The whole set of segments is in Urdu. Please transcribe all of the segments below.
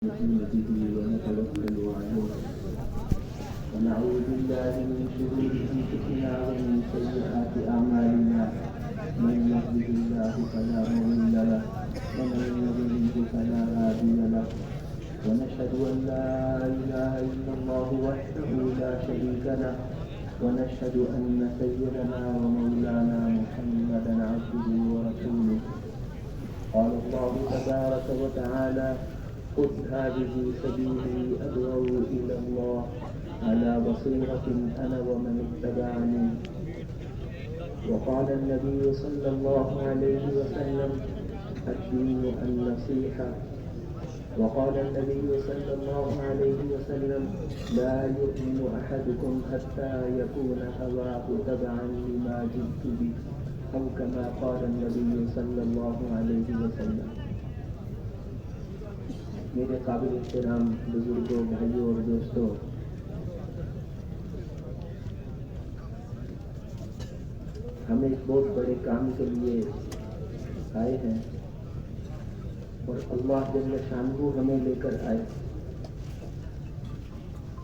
نحمده ونتوكل عليه ونعوذ بالله من شرور انفسنا ومن سيئات اعمالنا من يهده الله فلا مضل له ومن يضلل فلا هادي له ونشهد ان لا اله الا الله وحده لا شريك له ونشهد ان سيدنا ومولانا محمدا عبده ورسوله قال الله تبارك وتعالى خذ هذه سبيلي أدعو إلى الله على بصيرة أنا ومن اتبعني وقال النبي صلى الله عليه وسلم الدين النصيحة وقال النبي صلى الله عليه وسلم لا يؤمن أحدكم حتى يكون هواه تبعا لما جئت به أو كما قال النبي صلى الله عليه وسلم. میرے قابل احترام بزرگوں، بھائیوں اور دوستوں، ہم ایک بہت بڑے کام کے لیے آئے ہیں اور اللہ جل شانہ ہمیں لے کر آئے.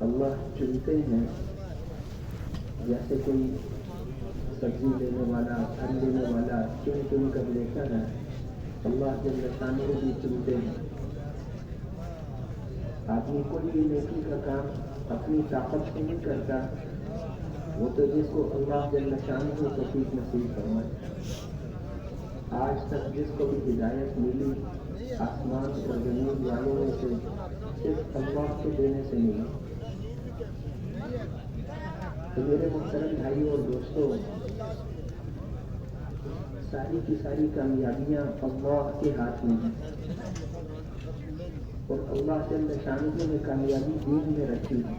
اللہ چنتے ہیں جیسے کوئی سبزی لینے والا، پھل لینے والا چن چن کر لیتا ہے، اللہ جل شانہ بھی چنتے ہیں. آدمی کوئی بھی نیکی کا کام اپنی طاقت سے نہیں کرتا، وہ تو جس کو اللہ جل شانہ توفیق نصیب فرمائے. آج تک جس کو بھی ہدایت ملی آسمان اور زمین والوں میں سے صرف اللہ کے دینے سے ملی. تو میرے محترم بھائیوں اور دوستوں، ساری کی ساری کامیابیاں اللہ کے ہاتھ میں ہیں اور اللہ جل شانہ نے کامیابی دین میں رکھی ہے.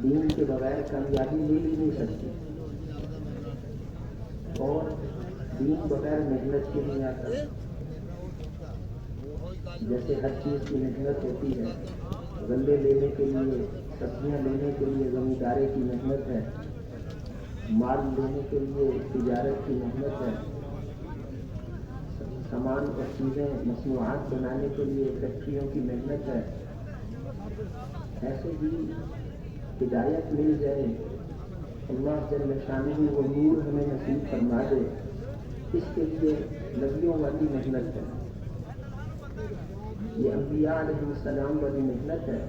دین کے بغیر کامیابی مل ہی نہیں سکتی اور دین بغیر محنت کے نہیں آتا. جیسے ہر چیز کی محنت ہوتی ہے، غلے لینے کے لیے، سبزیاں لینے کے لیے زمیندارے کی محنت ہے، مال لینے کے لیے تجارت کی محنت ہے، سامان اور چیزیں مصنوعات بنانے کے لیے فیکٹریوں کی محنت ہے. ایسے ہی ہدایت مل جائے، اللہ جل شانہ وہ نور ہمیں نصیب فرما دے، اس کے لیے نبیوں والی محنت ہے. یہ انبیاء علیہ السلام والی محنت ہے.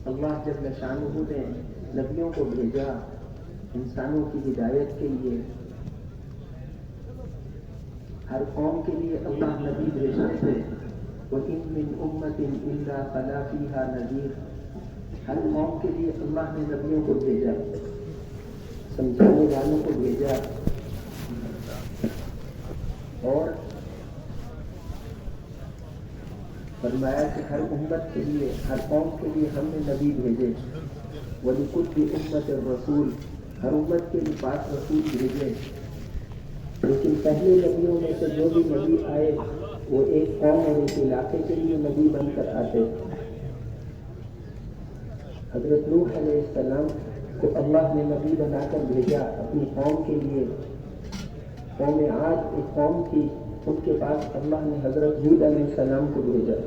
اللہ جل شانہ نے نبیوں کو بھیجا انسانوں کی ہدایت کے لیے. ہر قوم کے لیے اللہ نبی بھیجتے تھے. وَإِن مِّنْ أُمَّةٍ إِلَّا خَلَا فِيهَا نَذِيرٌ. ہر قوم کے لیے اللہ نے نبیوں کو بھیجا، سمجھانے والوں کو بھیجا اور فرمایا کہ ہر امت کے لیے، ہر قوم کے لیے ہم نے نبی بھیجے. وَلِكُلِّ أُمَّةٍ رَسُولٌ. ہر امت کے پاس رسول بھیجے. لیکن پہلے نبیوں میں سے جو بھی نبی آئے وہ ایک قوم اور ایک علاقے کے لیے نبی بن کر آتے. حضرت نوح علیہ السلام کو اللہ نے نبی بنا کر بھیجا اپنی قوم کے لیے. قوم عاد ایک قوم تھی، ان کے پاس اللہ نے حضرت ہود علیہ السلام کو بھیجا.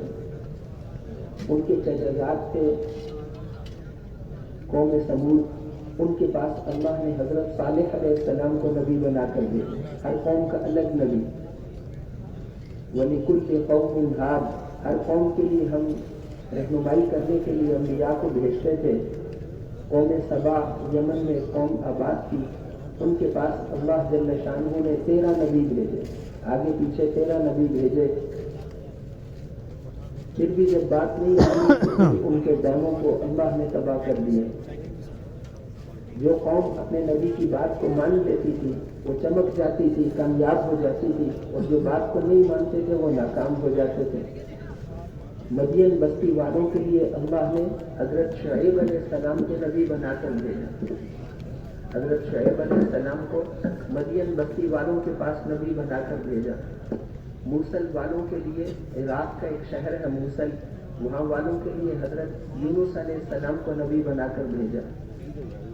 ان کے تجربات تھے قوم سمود، ان کے پاس اللہ نے حضرت صالح علیہ السلام کو نبی بنا کر بھیجا. ہر قوم کا الگ نبی. وَلِكُلِّ قَوْمٍ هَادٍ. ہر قوم کے لیے ہم رہنمائی کرنے کے لیے انبیاء کو بھیجتے تھے. قوم سبا یمن میں قوم آباد تھی، ان کے پاس اللہ جل شانہ نے 13 نبی بھیجے، آگے پیچھے 13 نبی بھیجے. پھر بھی جب بات نہیں آئی ان کے ڈیموں کو اللہ نے تباہ کر دیا. جو قوم اپنے نبی کی بات کو مان لیتی تھی وہ چمک جاتی تھی، کامیاب ہو جاتی تھی، اور جو بات کو نہیں مانتے تھے وہ ناکام ہو جاتے تھے. مدین بستی والوں کے لیے اللہ نے حضرت شعیب علیہ السلام کو نبی بنا کر بھیجا. حضرت شعیب علیہ السلام کو مدین بستی والوں کے پاس نبی بنا کر بھیجا. موصل والوں کے لیے، عراق کا ایک شہر ہے موصل، وہاں والوں کے لیے حضرت یونس علیہ السلام کو نبی بنا کر بھیجا.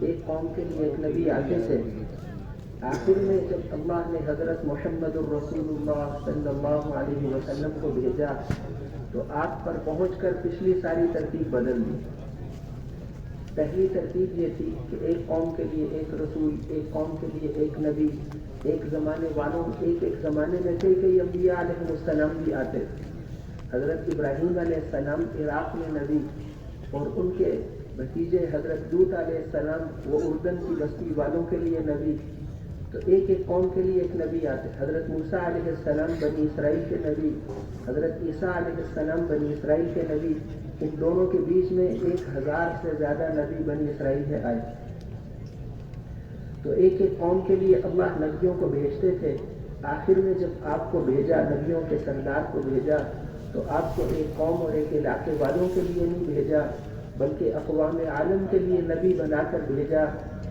ایک قوم کے لیے ایک نبی آتے تھے. آخر میں جب اللہ نے حضرت محمد الرسول اللہ صلی اللہ علیہ وسلم کو بھیجا تو آپ پر پہنچ کر پچھلی ساری ترتیب بدل دی. پہلی ترتیب یہ تھی کہ ایک قوم کے لیے ایک رسول، ایک قوم کے لیے ایک نبی، ایک زمانے والوں ایک زمانے میں کئی انبیاء علیہ السلام بھی آتے تھے. حضرت ابراہیم علیہ السلام عراق میں نبی، اور ان کے بھتیجے حضرت لوط علیہ السلام وہ اردن کی بستی والوں کے لیے نبی. تو ایک قوم کے لیے ایک نبی آتے. حضرت موسیٰ علیہ السلام بنی اسرائیل کے نبی، حضرت عیسیٰ علیہ السلام بنی اسرائیل کے نبی. ان دونوں کے بیچ میں 1000 سے زیادہ نبی بنی اسرائیل میں آئے. تو ایک قوم کے لیے اللہ نبیوں کو بھیجتے تھے. آخر میں جب آپ کو بھیجا، نبیوں کے سردار کو بھیجا، تو آپ کو ایک قوم اور ایک علاقے والوں کے لیے نہیں بھیجا، بلکہ اقوام عالم کے لیے نبی بنا کر بھیجا.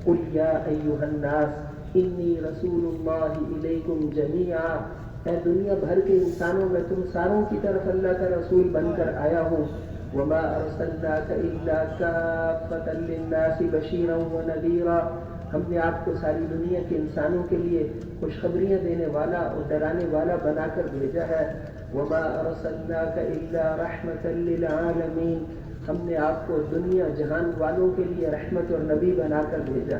قُلْ يَا أَيُّهَا النَّاسُ إِنِّي رَسُولُ اللَّهِ إِلَيْكُمْ جَمِيعًا. اے دنیا بھر کے انسانوں میں تم ساروں کی طرف اللہ کا رسول بن کر آیا ہوں. وَمَا أَرْسَلْنَاكَ إِلَّا كَافَّةً لِلنَّاسِ بَشِيرًا وَنَذِيرًا. ہم نے آپ کو ساری دنیا کے انسانوں کے لیے خوشخبریاں دینے والا اور ڈرانے والا بنا کر بھیجا ہے. وَمَا أَرْسَلْنَاكَ إِلَّا رَحْمَةً لِلْعَالَمِينَ. ہم نے آپ کو دنیا جہان والوں کے لیے رحمت اور نبی بنا کر بھیجا.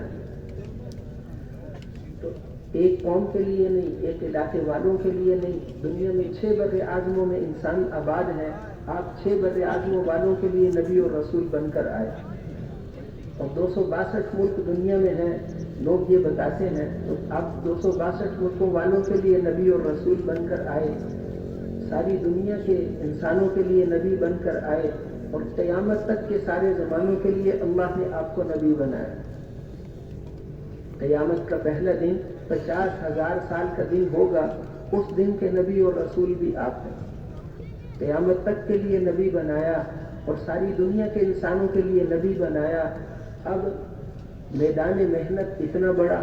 تو ایک قوم کے لیے نہیں، ایک علاقے والوں کے لیے نہیں، دنیا میں 6 بر اعظموں میں انسان آباد ہیں. آپ 6 بر اعظموں والوں کے لیے نبی اور رسول بن کر آئے. اور 262 ملک دنیا میں ہیں. لوگ یہ بتاتے ہیں تو آپ 262 ملکوں والوں کے لیے نبی اور رسول بن کر آئے. ساری دنیا کے انسانوں کے لیے نبی بن کر آئے، اور قیامت تک کے سارے زمانوں کے لیے اللہ نے آپ کو نبی بنایا. قیامت کا پہلا دن 50,000 سال کا دن ہوگا. اس دن کے نبی اور رسول بھی آپ ہیں. قیامت تک کے لیے نبی بنایا اور ساری دنیا کے انسانوں کے لیے نبی بنایا. اب میدان محنت اتنا بڑا.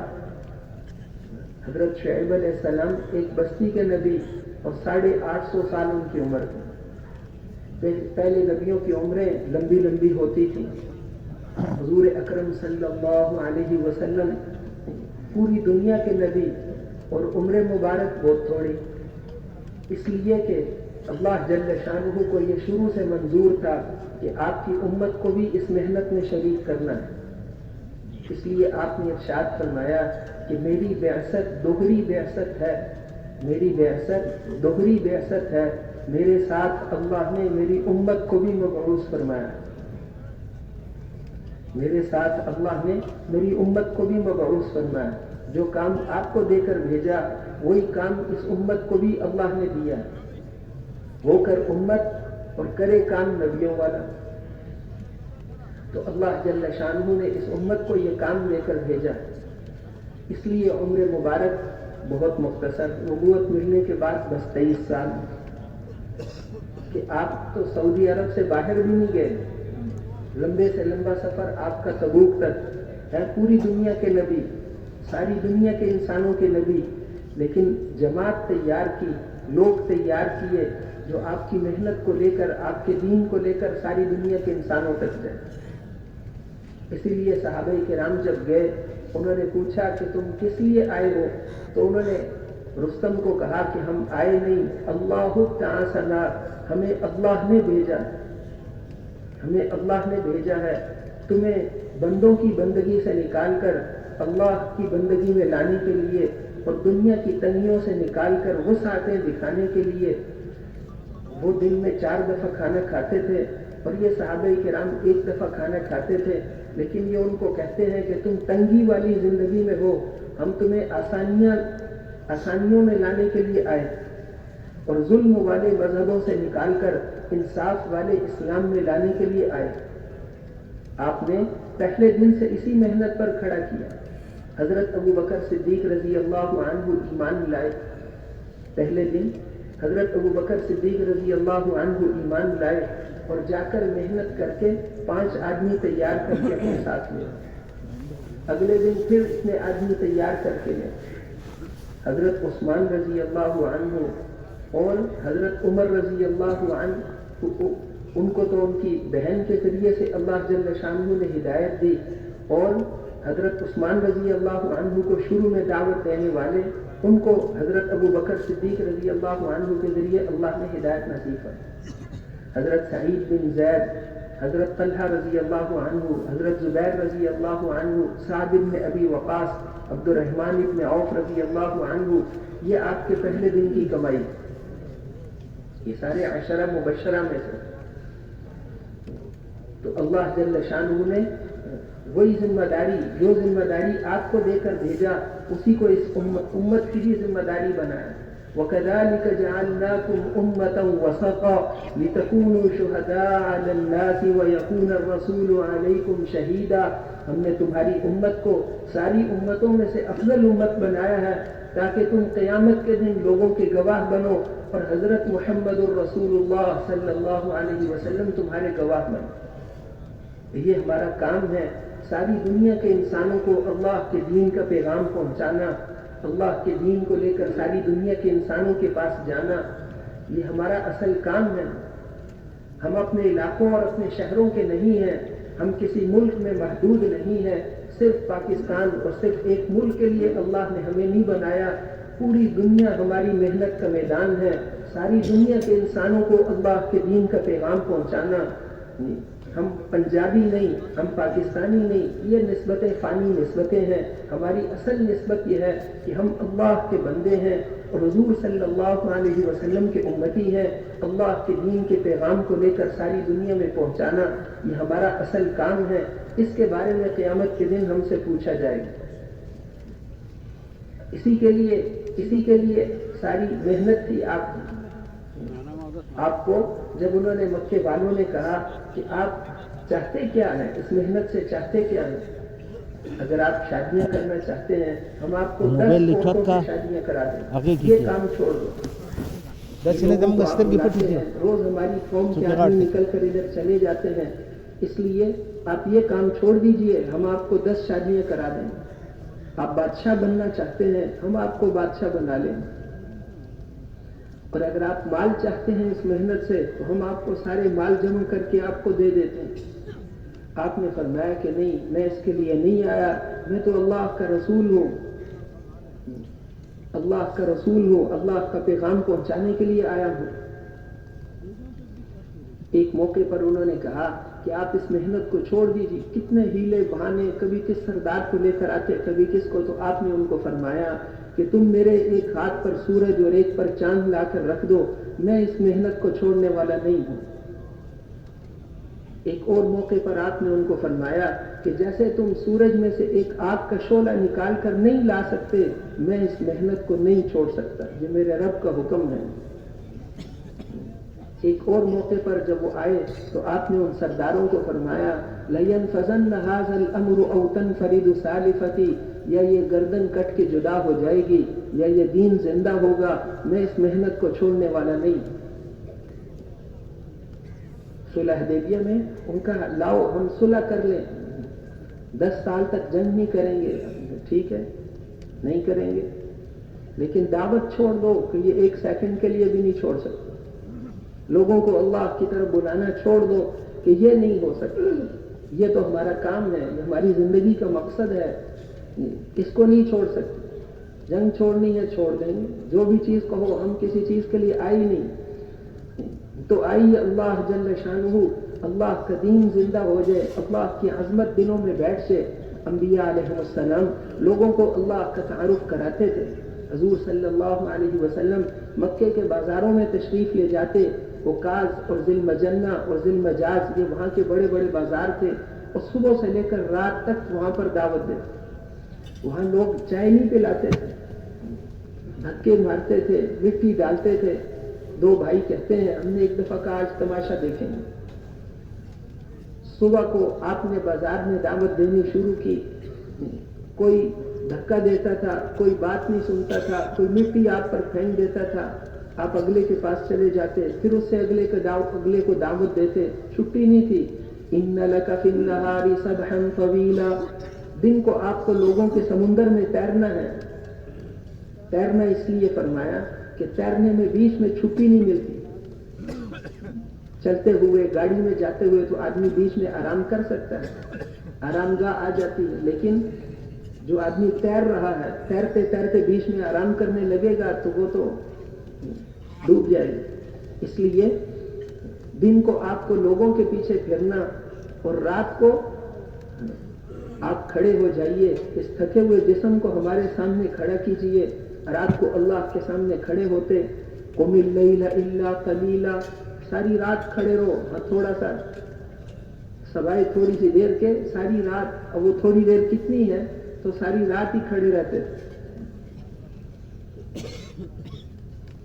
حضرت شعیب علیہ السلام ایک بستی کے نبی اور 850 سال ان کی عمر تھی. پہلے نبیوں کی عمریں لمبی لمبی ہوتی تھیں. حضور اکرم صلی اللہ علیہ وسلم پوری دنیا کے نبی اور عمر مبارک بہت تھوڑی، اس لیے کہ اللہ جل شانہ کو یہ شروع سے منظور تھا کہ آپ کی امت کو بھی اس محنت میں شریک کرنا ہے. اس لیے آپ نے ارشاد فرمایا کہ میری بعثت دوہری بعثت ہے، میری بعثت دوہری بعثت ہے. میرے ساتھ اللہ نے میری امت کو بھی مبعوث فرمایا. میرے ساتھ اللہ نے میری امت کو بھی مبعوث فرمایا. جو کام آپ کو دے کر بھیجا وہی کام اس امت کو بھی اللہ نے دیا. ہو کر امت اور کرے کام نبیوں والا. تو اللہ جل شانہ نے اس امت کو یہ کام دے کر بھیجا. اس لیے عمر مبارک بہت مختصر. نبوت ملنے کے بعد بس 23 سال کہ آپ تو سعودی عرب سے باہر بھی نہیں گئے. لمبے سے لمبا سفر آپ کا تبوک تک ہے. پوری دنیا کے نبی، ساری دنیا کے انسانوں کے نبی، لیکن جماعت تیار کی، لوگ تیار کیے جو آپ کی محنت کو لے کر، آپ کے دین کو لے کر ساری دنیا کے انسانوں تک گئے. اسی لیے صحابہ کرام جب گئے انہوں نے پوچھا کہ تم کس لیے آئے ہو؟ تو انہوں نے رستم کو کہا کہ ہم آئے نہیں، اللہ تعالی، ہمیں اللہ نے بھیجا، ہمیں اللہ نے بھیجا ہے تمہیں بندوں کی بندگی سے نکال کر اللہ کی بندگی میں لانے کے لیے، اور دنیا کی تنگیوں سے نکال کر وسعتیں دکھانے کے لیے. وہ دن میں 4 دفعہ کھانا کھاتے تھے اور یہ صحابہ کرام 1 دفعہ کھانا کھاتے تھے. لیکن یہ ان کو کہتے ہیں کہ تم تنگی والی زندگی میں ہو، ہم تمہیں آسانیوں میں لانے کے لیے آئے، اور ظلم والے مذہبوں سے نکال کر انصاف والے اسلام میں لانے کے لیے آئے. آپ نے پہلے دن سے اسی محنت پر کھڑا کیا. حضرت ابو بکر صدیق رضی اللہ عنہ ایمان لائے. پہلے دن حضرت ابو بکر صدیق رضی اللہ عنہ ایمان لائے اور جا کر محنت کر کے 5 آدمی تیار کر کے اپنے ساتھ لے. اگلے دن پھر اتنے آدمی تیار کر کے لے. حضرت عثمان رضی اللہ عنہ اور حضرت عمر رضی اللہ عنہ، ان کو تو ان کی بہن کے ذریعے سے اللہ جل شانہ نے ہدایت دی، اور حضرت عثمان رضی اللہ عنہ کو شروع میں دعوت دینے والے، ان کو حضرت ابو بکر صدیق رضی اللہ عنہ کے ذریعے اللہ نے ہدایت نصیب کی. حضرت سعید بن زید، حضرت طلحہ رضی اللہ عنہ، حضرت زبیر رضی اللہ عنہ، سعد بن ابی وقاص، عبد الرحمن بن عوف رضی اللہ عنہ، یہ آپ کے پہلے دن کی کمائی. یہ سارے عشرہ مبشرہ میں سے. تو اللہ جل شانہ نے وہی ذمہ داری، جو ذمہ داری آپ کو دے کر بھیجا، اسی کو اس امت کی بھی ذمہ داری بنایا. وَكَذَلِكَ جَعَلْنَاكُمْ أُمَّةً وَسَطًا لِتَكُونُوا شُهَدَاءَ عَلَى النَّاسِ وَيَكُونَ الرَّسُولُ عَلَيْكُمْ شَهِيدًا. ہم نے تمہاری امت کو ساری امتوں میں سے افضل امت بنایا ہے تاکہ تم قیامت کے دن لوگوں کے گواہ بنو، اور حضرت محمد الرسول اللہ صلی اللہ علیہ وسلم تمہارے گواہ بنو. یہ ہمارا کام ہے، ساری دنیا کے انسانوں کو اللہ کے دین کا پیغام پہنچانا، اللہ کے دین کو لے کر ساری دنیا کے انسانوں کے پاس جانا. یہ ہمارا اصل کام ہے. ہم اپنے علاقوں اور اپنے شہروں کے نہیں ہیں، ہم کسی ملک میں محدود نہیں ہیں. صرف پاکستان اور صرف ایک ملک کے لیے اللہ نے ہمیں نہیں بنایا. پوری دنیا ہماری محنت کا میدان ہے. ساری دنیا کے انسانوں کو اللہ کے دین کا پیغام پہنچانا. ہم پنجابی نہیں، ہم پاکستانی نہیں، یہ نسبتیں فانی نسبتیں ہیں. ہماری اصل نسبت یہ ہے کہ ہم اللہ کے بندے ہیں اور حضور صلی اللہ علیہ وسلم کے امتی ہیں. اللہ کے دین کے پیغام کو لے کر ساری دنیا میں پہنچانا یہ ہمارا اصل کام ہے. اس کے بارے میں قیامت کے دن ہم سے پوچھا جائے گا. اسی کے لیے ساری محنت تھی آپ کو. جب انہوں نے مکے والوں نے کہا کہ آپ چاہتے کیا ہیں، اس محنت سے چاہتے کیا ہیں؟ اگر آپ شادیاں کرنا چاہتے ہیں ہم آپ کو 10 عورتوں کی شادیاں کرا دیں، یہ کام چھوڑ دو. روز ہماری قوم کے آدمی نکل کر ادھر چلے جاتے ہیں، اس لیے آپ یہ کام چھوڑ دیجئے، ہم آپ کو 10 شادیاں کرا دیں. آپ بادشاہ بننا چاہتے ہیں ہم آپ کو بادشاہ بنا لیں. اور اگر آپ مال چاہتے ہیں اس محنت سے تو ہم آپ کو سارے مال جمع کر کے آپ کو دے دیتے ہیں. آپ نے فرمایا کہ نہیں، میں اس کے لیے نہیں آیا، میں تو اللہ کا رسول ہوں، اللہ کا رسول ہوں، اللہ کا پیغام پہنچانے کے لیے آیا ہوں. ایک موقع پر انہوں نے کہا کہ آپ اس محنت کو چھوڑ دیجیے. کتنے ہیلے بہانے، کبھی کس سردار کو لے کر آتے، کبھی کس کو. تو آپ نے ان کو فرمایا کہ تم میرے ایک ہاتھ پر سورج اور ایک پر چاند لا کر رکھ دو، میں اس محنت کو چھوڑنے والا نہیں ہوں. ایک اور موقع پر آپ نے ان کو فرمایا کہ جیسے تم سورج میں سے ایک آگ کا شعلہ نکال کر نہیں لا سکتے، میں اس محنت کو نہیں چھوڑ سکتا، یہ میرے رب کا حکم ہے. ایک اور موقع پر جب وہ آئے تو آپ نے ان سرداروں کو فرمایا لَيَنْفَذَنَّ هَذَا الْأَمْرُ أَوْ تَنْفَرِدُ سَالِفَتِي، یا یہ گردن کٹ کے جدا ہو جائے گی یا یہ دین زندہ ہوگا، میں اس محنت کو چھوڑنے والا نہیں. صلح حدیبیہ میں ان کا لاؤ ہم صلح کر لیں، 10 سال تک جنگ نہیں کریں گے. ٹھیک ہے، نہیں کریں گے، لیکن دعوت چھوڑ دو کہ یہ 1 سیکنڈ کے لیے بھی نہیں چھوڑ سکتے. لوگوں کو اللہ کی طرف بلانا چھوڑ دو کہ یہ نہیں ہو سکتا. یہ تو ہمارا کام ہے، یہ ہماری زندگی کا مقصد ہے، اس کو نہیں چھوڑ سکتے. جنگ چھوڑنی ہے چھوڑ دیں گے، جو بھی چیز کہو. ہم کسی چیز کے لیے آئی نہیں، تو آئی اللہ جل شانہ، اللہ کا دین زندہ ہو جائے، اللہ کی عظمت دلوں میں بیٹھ جائے. انبیاء علیہ السلام لوگوں کو اللہ کا تعارف کراتے تھے. حضور صلی اللہ علیہ وسلم مکے کے بازاروں میں تشریف لے جاتے. عکاظ اور ذی المجنہ اور ذی المجاز، یہ وہاں کے بڑے بڑے بازار تھے، اور صبح سے لے کر رات تک وہاں پر دعوت دیتے. وہاں لوگ چائے نہیں پلاتے تھے، دھکے مارتے تھے، مٹی ڈالتے تھے. 2 بھائی کہتے ہیں ہم نے ایک دفعہ کہا آج تماشا دیکھیں گے. صبح کو آپ نے بازار میں دعوت دینی شروع کی. کوئی دھکا دیتا تھا، کوئی بات نہیں سنتا تھا، کوئی مٹی آپ پر پھینک دیتا تھا. آپ اگلے کے پاس چلے جاتے، پھر اس سے اگلے کو دعوت دیتے. چھٹی نہیں تھی. ان لک فی النہار سبحا طویلا، دن کو آپ کو لوگوں کے سمندر میں تیرنا ہے. تیرنا اس لیے فرمایا کہ تیرنے میں بیچ میں چھٹی نہیں ملتی. چلتے ہوئے، گاڑی میں جاتے ہوئے تو آدمی بیچ میں آرام کر سکتا ہے، آرام گاہ آ جاتی ہے. لیکن جو آدمی تیر رہا ہے، تیرتے تیرتے بیچ میں آرام کرنے لگے گا تو وہ تو ڈوب جائے گا. اس لیے دن کو آپ کو لوگوں کے پیچھے پھرنا اور رات کو آپ کھڑے ہو جائیے، اس تھکے ہوئے جسم کو ہمارے سامنے کھڑا کیجئے، رات کو اللہ کے سامنے کھڑے ہوتے، قم اللیل الا قلیلا، ساری رات کھڑے رہو، تھوڑا سا سوائے تھوڑی سی دیر کے ساری رات، اب وہ تھوڑی دیر کتنی ہے تو ساری رات ہی کھڑے رہتے۔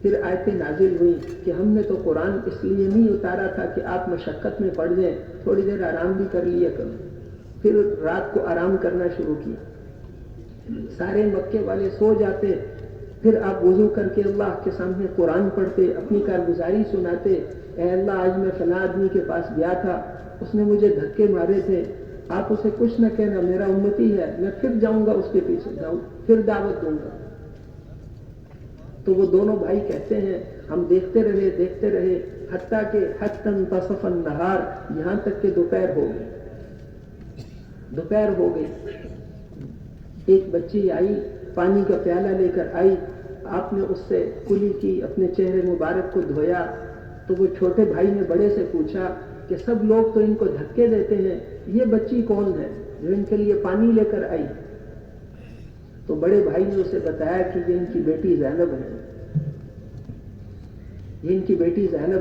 پھر آیتیں نازل ہوئی کہ ہم نے تو قرآن اس لیے نہیں اتارا تھا کہ آپ مشقت میں پڑ جائیں، تھوڑی دیر آرام بھی کر لیا کرو۔ پھر رات کو آرام کرنا شروع کیا، سارے مکے والے سو جاتے، پھر آپ وضو کر کے اللہ کے سامنے قرآن پڑھتے، اپنی کارگزاری سناتے، اے اللہ آج میں فلاں آدمی کے پاس گیا تھا، اس نے مجھے دھکے مارے تھے، آپ اسے کچھ نہ کہنا، میرا امتی ہے، میں پھر جاؤں گا اس کے پیچھے، پھر دعوت دوں گا۔ تو وہ دونوں بھائی کہتے ہیں ہم دیکھتے رہے حتیٰ کہ حتی انتصف النہار، یہاں تک کہ دوپہر ہو گئی۔ ایک بچی آئی، پانی کا پیالہ لے کر آئی، آپ نے اس سے کلی کی، اپنے چہرے مبارک کو دھویا، تو وہ چھوٹے بھائی نے بڑے سے پوچھا کہ سب لوگ تو ان کو دھکے دیتے ہیں، یہ بچی کون ہے جو ان کے لیے پانی لے کر آئی؟ تو بڑے بھائی نے اسے بتایا کہ یہ ان کی بیٹی زینب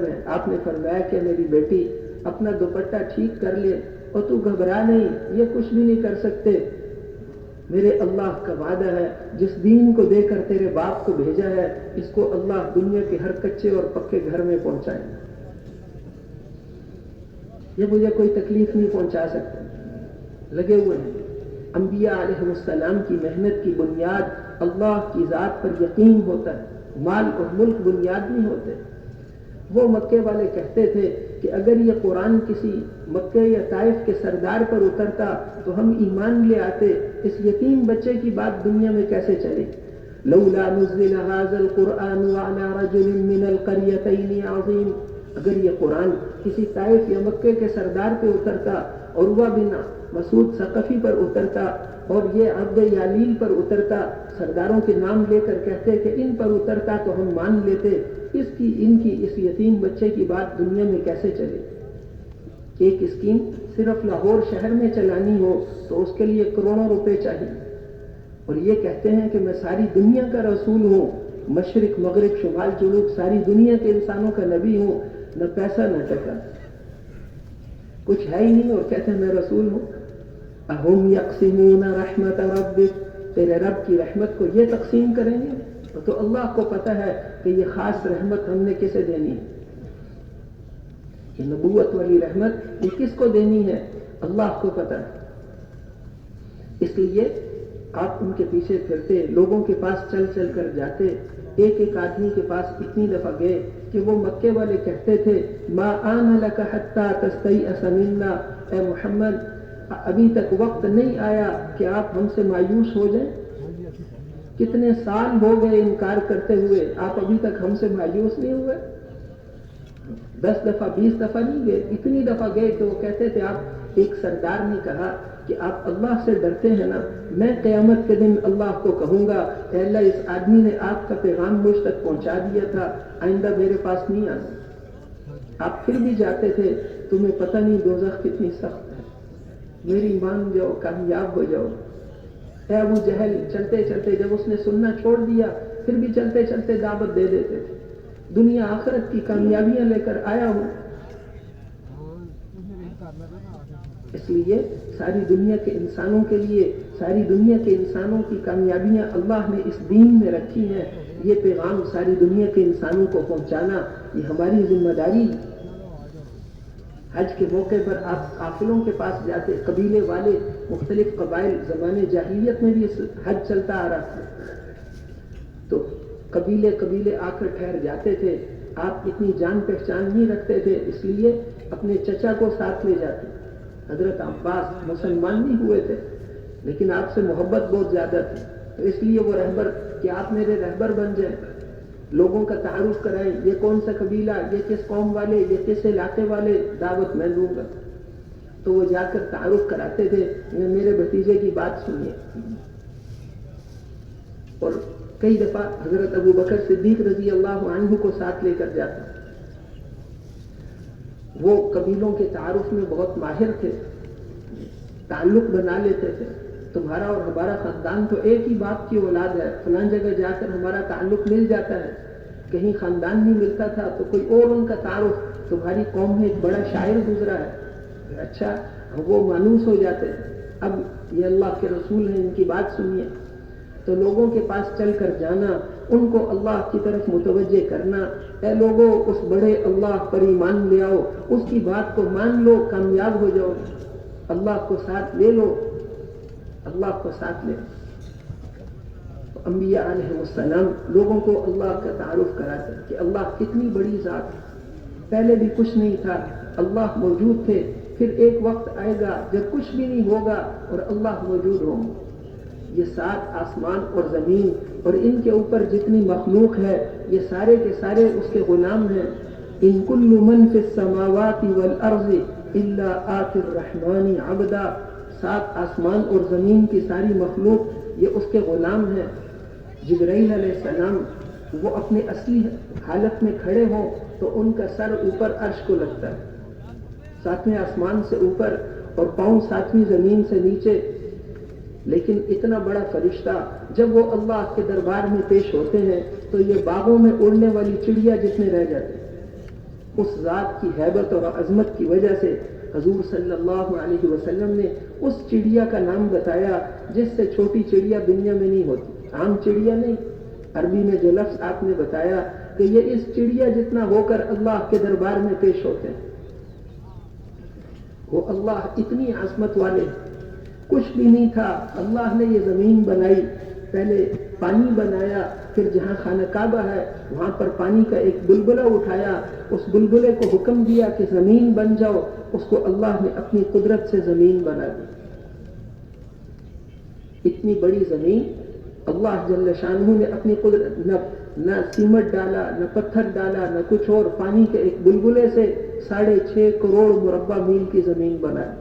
ہے۔ آپ نے فرمایا کہ میری بیٹی اپنا دوپٹہ ٹھیک کر لے اور تو گھبرا نہیں، یہ کچھ بھی نہیں کر سکتے، میرے اللہ کا وعدہ ہے جس دین کو دے کر تیرے باپ کو بھیجا ہے اس کو اللہ دنیا کے ہر کچے اور پکے گھر میں پہنچائے، یہ مجھے کوئی تکلیف نہیں پہنچا سکتے۔ لگے ہوئے ہیں۔ انبیاء علیہ السلام کی محنت کی بنیاد اللہ کی ذات پر یقین ہوتا ہے، مال اور ملک بنیاد نہیں ہوتے۔ وہ مکے والے کہتے تھے کہ اگر یہ قرآن کسی مکے یا طائف کے سردار پر اترتا تو ہم ایمان لے آتے، اس یتیم بچے کی بات دنیا میں کیسے چلے؟ لولا نزل هذا القرآن على رجل من القريتين عظيم، اگر یہ قرآن کسی طائف یا مکے کے سردار پہ اترتا، عروہ بن مسعود ثقفی پر اترتا، اور یہ عبد یالیل پر اترتا، سرداروں کے نام لے کر کہتے کہ ان پر اترتا تو ہم مان لیتے، ان کی اس یتیم بچے کی بات دنیا میں کیسے چلے؟ ایک اسکیم صرف لاہور شہر میں چلانی ہو تو اس کے لیے کروڑوں روپے چاہیے، اور یہ کہتے ہیں کہ میں ساری دنیا کا رسول ہوں، مشرق مغرب شمال جنوب ساری دنیا کے انسانوں کا نبی ہوں، نہ پیسہ نہ ٹکا، کچھ ہے ہی نہیں، اور کہتے ہیں میں رسول ہوں۔ اہم یقسمون رحمت ربک، تیرے رب کی رحمت کو یہ تقسیم کریں گے؟ تو اللہ کو پتہ ہے کہ یہ خاص رحمت ہم نے کسے دینی ہے، یہ نبوت والی رحمت یہ کس کو دینی ہے، اللہ کو پتہ ہے۔ اس لیے آپ ان کے پیچھے پھرتے، لوگوں کے پاس چل چل کر جاتے، ایک آدمی کے پاس اتنی دفعہ گئے کہ وہ مکے والے کہتے تھے ما آن لک حتی تستیأس منا، اے محمد ابھی تک وقت نہیں آیا کہ آپ ہم سے مایوس ہو جائیں، کتنے سال ہو گئے انکار کرتے ہوئے، آپ ابھی تک ہم سے مایوس نہیں ہوئے؟ 10 دفعہ 20 دفعہ نہیں گئے، اتنی دفعہ گئے کہ وہ کہتے تھے آپ، ایک سردار نے کہا کہ آپ اللہ سے ڈرتے ہیں نا، میں قیامت کے دن اللہ کو کہوں گا اے اللہ اس آدمی نے آپ کا پیغام مجھ تک پہنچا دیا تھا، آئندہ میرے پاس نہیں آنا۔ آپ پھر بھی جاتے تھے، تمہیں پتہ نہیں دوزخ کتنی سخت ہے، میری مان جاؤ، کامیاب ہو جاؤ۔ اے ابو جہل چلتے چلتے جب اس نے سننا چھوڑ دیا پھر بھی چلتے چلتے دعوت دے دیتے تھے، دنیا آخرت کی کامیابیاں لے کر آیا ہوں۔ اس لیے ساری دنیا کے انسانوں کے لیے، ساری دنیا کے انسانوں کی کامیابیاں اللہ نے اس دین میں رکھی ہیں، یہ پیغام ساری دنیا کے انسانوں کو پہنچانا یہ ہماری ذمہ داری ہے۔ حج کے موقع پر آپ قافلوں کے پاس جاتے، قبیلے والے، مختلف قبائل، زمانے جاہلیت میں بھی حج چلتا آ رہا تھا، تو قبیلے آ کر ٹھہر جاتے تھے، آپ اتنی جان پہچان نہیں رکھتے تھے، اس لیے اپنے چچا کو ساتھ لے جاتے۔ حضرت عباس مسلمان نہیں ہوئے تھے لیکن آپ سے محبت بہت زیادہ تھی، تو اس لیے وہ رہبر کہ آپ میرے رہبر بن جائیں، لوگوں کا تعارف کرائیں، یہ کون سا قبیلہ، یہ کس قوم والے، یہ کس علاقے والے، دعوت میں دوں گا۔ تو وہ جا کر تعارف کراتے تھے، میرے بھتیجے کی بات سنیے۔ اور کئی دفعہ حضرت ابو بکر صدیق رضی اللہ عنہ کو ساتھ لے کر جاتا۔ وہ قبیلوں کے تعارف میں بہت ماہر تھے، تعلق بنا لیتے تھے. تمہارا اور ہمارا خاندان تو ایک ہی باپ کی اولاد ہے، فلاں جگہ جا کر ہمارا تعلق مل جاتا ہے. کہیں خاندان نہیں ملتا تھا تو کوئی اور ان کا تعارف، تمہاری قوم میں ایک بڑا شاعر گزرا ہے. اچھا، وہ مانوس ہو جاتے ہیں. اب یہ اللہ کے رسول ہیں، ان کی بات سنیے. تو لوگوں کے پاس چل کر جانا، ان کو اللہ کی طرف متوجہ کرنا، اے لوگوں اس بڑے اللہ پر ایمان لے آؤ، اس کی بات کو مان لو، کامیاب ہو جاؤ، اللہ کو ساتھ لے لو، اللہ کو ساتھ لے. انبیاء علیہ السلام لوگوں کو اللہ کا تعارف کراتے کہ اللہ کتنی بڑی ذات ہے. پہلے بھی کچھ نہیں تھا، اللہ موجود تھے. پھر ایک وقت آئے گا جب کچھ بھی نہیں ہوگا اور اللہ موجود ہوں. یہ 7 آسمان اور زمین اور ان کے اوپر جتنی مخلوق ہے، یہ سارے کے سارے اس کے غلام ہیں. ان کل من فی السماوات والارض الا آتی الرحمن عبدا. 7 آسمان اور زمین کی ساری مخلوق یہ اس کے غلام ہیں. جبرائیل علیہ السلام وہ اپنے اصلی حالت میں کھڑے ہوں تو ان کا سر اوپر عرش کو لگتا ہے، 7ویں آسمان سے اوپر، اور پاؤں 7ویں زمین سے نیچے. لیکن اتنا بڑا فرشتہ جب وہ اللہ کے دربار میں پیش ہوتے ہیں تو یہ باغوں میں اڑنے والی چڑیا جتنے رہ جاتے ہیں. اس ذات کی ہیبت اور عظمت کی وجہ سے حضور صلی اللہ علیہ وسلم نے اس چڑیا کا نام بتایا جس سے چھوٹی چڑیا دنیا میں نہیں ہوتی. عام چڑیا نہیں، عربی میں جو لفظ آپ نے بتایا کہ یہ اس چڑیا جتنا ہو کر اللہ کے دربار میں پیش ہوتے ہیں. وہ اللہ اتنی عظمت والے، کچھ بھی نہیں تھا، اللہ نے یہ زمین بنائی. پہلے پانی بنایا، پھر جہاں خانہ کعبہ ہے وہاں پر پانی کا ایک بلبلہ اٹھایا، اس بلبلے کو حکم دیا کہ زمین بن جاؤ. اس کو اللہ نے اپنی قدرت سے زمین بنا دی. اتنی بڑی زمین اللہ جل شانہ نے اپنی قدرت، نہ سیمنٹ ڈالا، نہ پتھر ڈالا، نہ کچھ اور، پانی کے ایک بلبلے سے 6.5 کروڑ مربع میل کی زمین بنائی.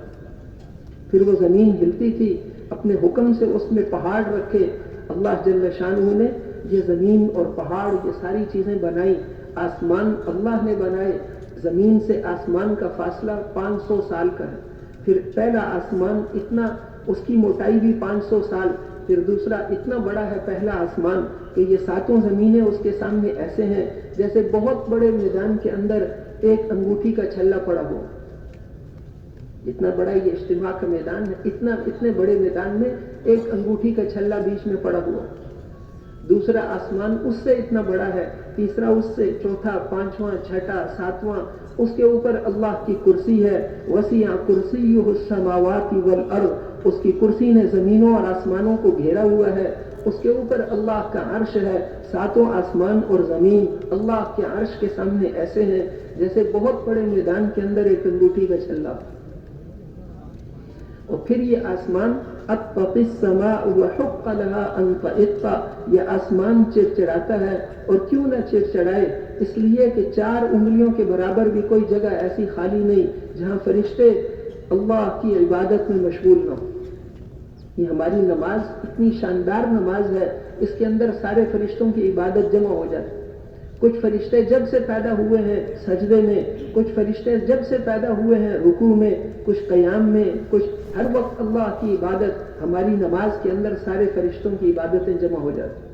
پھر وہ زمین ہلتی تھی، اپنے حکم سے اس میں پہاڑ رکھے. اللہ جل شانہ نے یہ زمین اور پہاڑ یہ ساری چیزیں بنائی. آسمان اللہ نے بنائے، زمین سے آسمان کا فاصلہ 500 سال کا ہے. پھر پہلا آسمان اتنا، اس کی موٹائی بھی 500 سال. پھر دوسرا اتنا بڑا ہے پہلا آسمان کہ یہ 7 زمینیں اس کے سامنے ایسے ہیں جیسے بہت بڑے میدان کے اندر ایک انگوٹھی کا چھلا پڑا ہو. اتنا بڑا یہ اجتماع کا میدان ہے، اتنے بڑے میدان میں ایک انگوٹھی کا چھلا بیچ میں پڑا ہوا. دوسرا آسمان اس سے اتنا بڑا ہے، تیسرا اس سے، چوتھا، 5واں، 6واں، 7واں. اس کے اوپر اللہ کی کرسی ہے. وسیع کرسیہ السماوات والارض. اس کی کرسی نے زمینوں اور آسمانوں کو گھیرا ہوا ہے. اس کے اوپر اللہ کا عرش ہے. 7 آسمان اور زمین اللہ کے عرش کے سامنے ایسے ہیں جیسے بہت بڑے میدان کے اندر ایک انگوٹھی کا چھلا. اور پھر یہ آسمان اطت السماء وحق لها ان تطأ، یہ آسمان چڑچڑاتا ہے. اور کیوں نہ چڑچڑائے؟ اس لیے کہ 4 انگلیوں کے برابر بھی کوئی جگہ ایسی خالی نہیں جہاں فرشتے اللہ کی عبادت میں مشغول نہ ہوں. یہ ہماری نماز اتنی شاندار نماز ہے، اس کے اندر سارے فرشتوں کی عبادت جمع ہو جاتی. کچھ فرشتے جب سے پیدا ہوئے ہیں سجدے میں، کچھ فرشتے جب سے پیدا ہوئے ہیں رکوع میں، کچھ قیام میں، کچھ ہر وقت اللہ کی عبادت. ہماری نماز کے اندر سارے فرشتوں کی عبادتیں جمع ہو جاتی.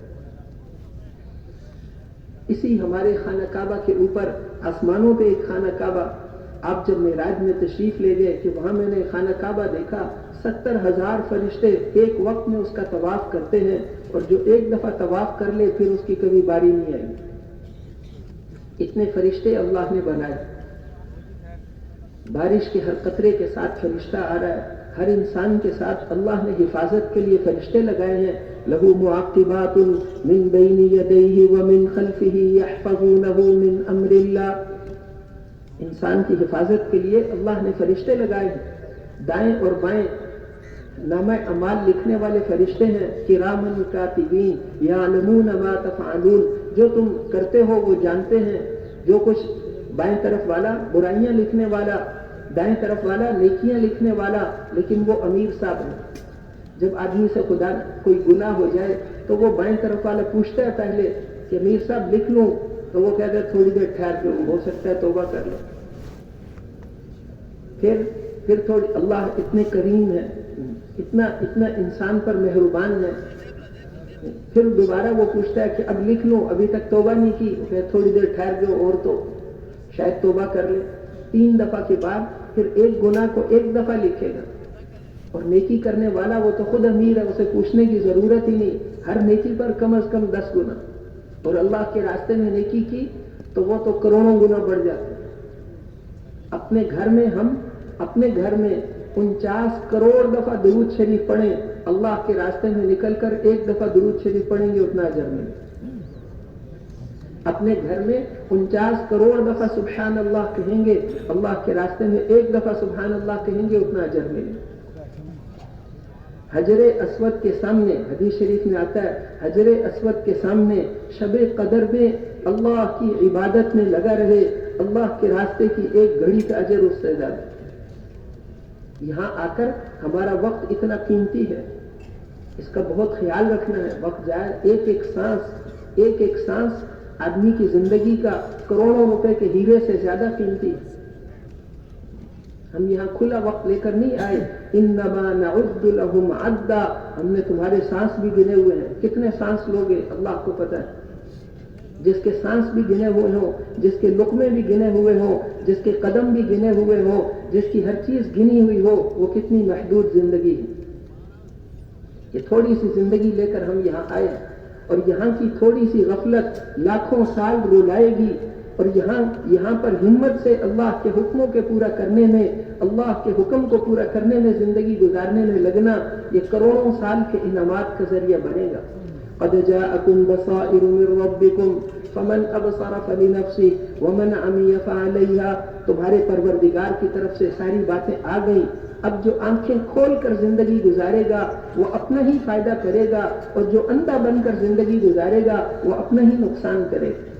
اسی ہمارے خانہ کعبہ کے اوپر آسمانوں پہ ایک خانہ کعبہ. آپ جب معراج میں تشریف لے گئے کہ وہاں میں نے خانہ کعبہ دیکھا، 70,000 فرشتے ایک وقت میں اس کا طواف کرتے ہیں، اور جو ایک دفعہ طواف کر لے پھر اس کی کبھی باری نہیں آئی. اتنے فرشتے اللہ نے بنائے. بارش کے ہر قطرے کے ساتھ فرشتہ آ رہا ہے. ہر انسان کے ساتھ اللہ نے حفاظت کے لیے فرشتے لگائے ہیں. لہو معقبات من بین یدیہ ومن خلفہ یحفظونہ من امر اللہ. انسان کی حفاظت کے لیے اللہ نے فرشتے لگائے ہیں. دائیں اور بائیں نامہ اعمال لکھنے والے فرشتے ہیں. کرامن کاتبین یعلمون ما تفعلون. جو تم کرتے ہو وہ جانتے ہیں. جو کچھ بائیں طرف والا برائیاں لکھنے والا، دائیں طرف والا نیکیاں لکھنے والا، لیکن وہ امیر صاحب ہے. جب آدمی سے خدا کوئی گناہ ہو جائے تو وہ بائیں طرف والا پوچھتا ہے پہلے کہ امیر صاحب لکھ لوں، تو وہ کہتا ہے تھوڑی دیر ٹھہر کے، ہو سکتا ہے توبہ کر لو. پھر تھوڑی اللہ اتنے کریم ہے، اتنا انسان پر مہربان ہے، پھر دوبارہ وہ پوچھتا ہے کہ اب لکھ لوں، ابھی تک توبہ نہیں کی، پھر تھوڑی دیر ٹھہر جاؤ اور تو شاید توبہ کر لے۔ 3 دفعہ کے بعد پھر ایک گناہ کو 1 دفعہ لکھے گا، اور نیکی کرنے والا وہ تو خود امیر ہے، اسے پوچھنے کی ضرورت ہی نہیں، ہر نیکی پر کم از کم 10 گنا، اور اللہ کے راستے میں نیکی کی تو وہ تو کروڑوں گنا بڑھ جاتے ہیں۔ اپنے گھر میں 49 کروڑ دفعہ درود شریف پڑھیں، اللہ کے راستے میں نکل کر 1 دفعہ درود شریف پڑھیں گے اتنا اجر ملے۔ اپنے گھر میں 49 کروڑ دفعہ سبحان اللہ کہیں گے، اللہ کے راستے میں 1 دفعہ سبحان اللہ کہیں گے اتنا اجر ملے۔ حجر اسود کے سامنے، حدیث شریف میں آتا ہے، حجر اسود کے سامنے شب قدر میں اللہ کی عبادت میں لگا رہے، اللہ کے راستے کی 1 گھڑی کا اجر اس سے زیادہ۔ یہاں آ کر ہمارا وقت اتنا قیمتی ہے، اس کا بہت خیال رکھنا ہے، وقت جائے، ایک ایک سانس آدمی کی زندگی کا کروڑوں روپے کے ہیرے سے زیادہ قیمتی ہے۔ ہم یہاں کھلا وقت لے کر نہیں آئے، انما نعد لهم عدا، ہم نے تمہارے سانس بھی گنے ہوئے ہیں، کتنے سانس لوگے اللہ کو پتہ ہے۔ جس کے سانس بھی گنے ہوئے ہوں، جس کے لقمے بھی گنے ہوئے ہوں، جس کے قدم بھی گنے ہوئے ہوں، جس کی ہر چیز گنی ہوئی ہو، وہ کتنی محدود زندگی ہے۔ یہ تھوڑی سی زندگی لے کر ہم یہاں آئے، اور یہاں کی تھوڑی سی غفلت لاکھوں سال رولائے گی، اور یہاں پر ہمت سے اللہ کے حکموں کے پورا کرنے میں، اللہ کے حکم کو پورا کرنے میں زندگی گزارنے میں لگنا، یہ کروڑوں سال کے انعامات کا ذریعہ بنے گا۔ قد جاءکم بصائر من ربکم فمن ابصر فلنفسه ومن عمی فعلیہا، تمہارے پروردگار کی طرف سے ساری باتیں آ گئیں، اب جو آنکھیں کھول کر زندگی گزارے گا وہ اپنا ہی فائدہ کرے گا، اور جو اندھا بن کر زندگی گزارے گا وہ اپنا ہی نقصان کرے گا۔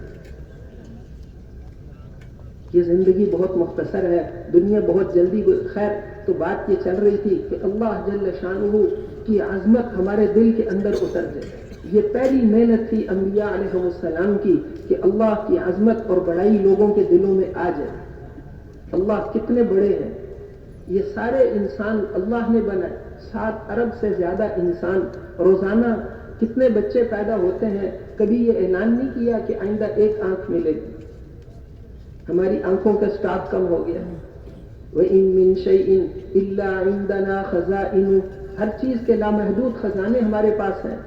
یہ زندگی بہت مختصر ہے، دنیا بہت جلدی خیر تو بات یہ چل رہی تھی کہ اللہ جل شانہ کی عظمت ہمارے دل کے اندر اتر جائے۔ یہ پہلی محنت تھی انبیاء علیہ السلام کی کہ اللہ کی عظمت اور بڑائی لوگوں کے دلوں میں آ جائے۔ اللہ کتنے بڑے ہیں، یہ سارے انسان اللہ نے بنائے، 7 ارب سے زیادہ انسان، روزانہ کتنے بچے پیدا ہوتے ہیں، کبھی یہ اعلان نہیں کیا کہ آئندہ 1 آنکھ ملے گی۔ ہماری آنکھوں کا سٹاک کم ہو گیا۔ وَإِن مِّن شَيْءٍ إِلَّا عِندَنَا خَزَائِنُ، ہر چیز کے لامحدود خزانے ہمارے پاس ہیں،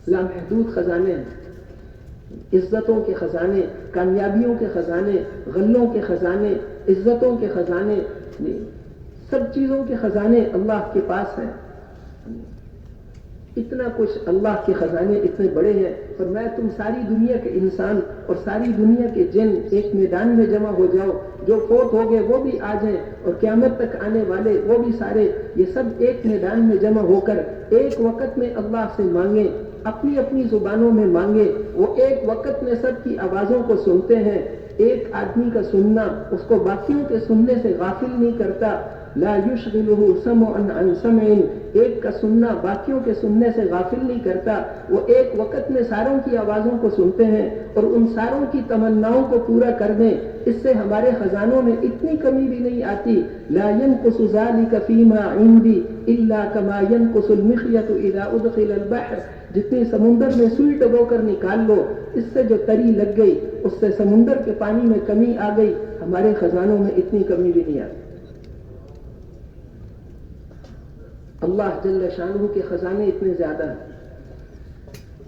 لامحدود خزانے ہیں، عزتوں کے خزانے، کامیابیوں کے خزانے، غلوں کے خزانے، عزتوں کے خزانے، سب چیزوں کے خزانے اللہ کے پاس ہیں۔ اتنا کچھ اللہ کے خزانے اتنے بڑے ہیں، فرمایا تم ساری دنیا کے انسان اور ساری دنیا کے جن ایک میدان میں جمع ہو جاؤ، جو فوت ہو گئے وہ بھی آ جائیں، اور قیامت تک آنے والے وہ بھی سارے، یہ سب ایک میدان میں جمع ہو کر ایک وقت میں اللہ سے مانگیں، اپنی اپنی زبانوں میں مانگیں، وہ ایک وقت میں سب کی آوازوں کو سنتے ہیں۔ ایک آدمی کا سننا اس کو باقیوں کے سننے سے غافل نہیں کرتا، لا یشغلہ سمع عن سمع، ایک کا سننا باقیوں کے سننے سے غافل نہیں کرتا، وہ ایک وقت میں ساروں کی آوازوں کو سنتے ہیں اور ان ساروں کی تمناؤں کو پورا کر دیں۔ اس سے ہمارے خزانوں میں اتنی کمی بھی نہیں آتی۔ لا ينقص ذلك فيما عندي الا كما ينقص المخيط اذا ادخل البحر، جتنی سمندر میں سوئی ڈبو کر نکال لو، اس سے جو تری لگ گئی، اس سے سمندر کے پانی میں کمی آ گئی، ہمارے خزانوں میں اتنی کمی بھی نہیں آتی۔ اللہ جل شانہ کے خزانے اتنے زیادہ ہیں،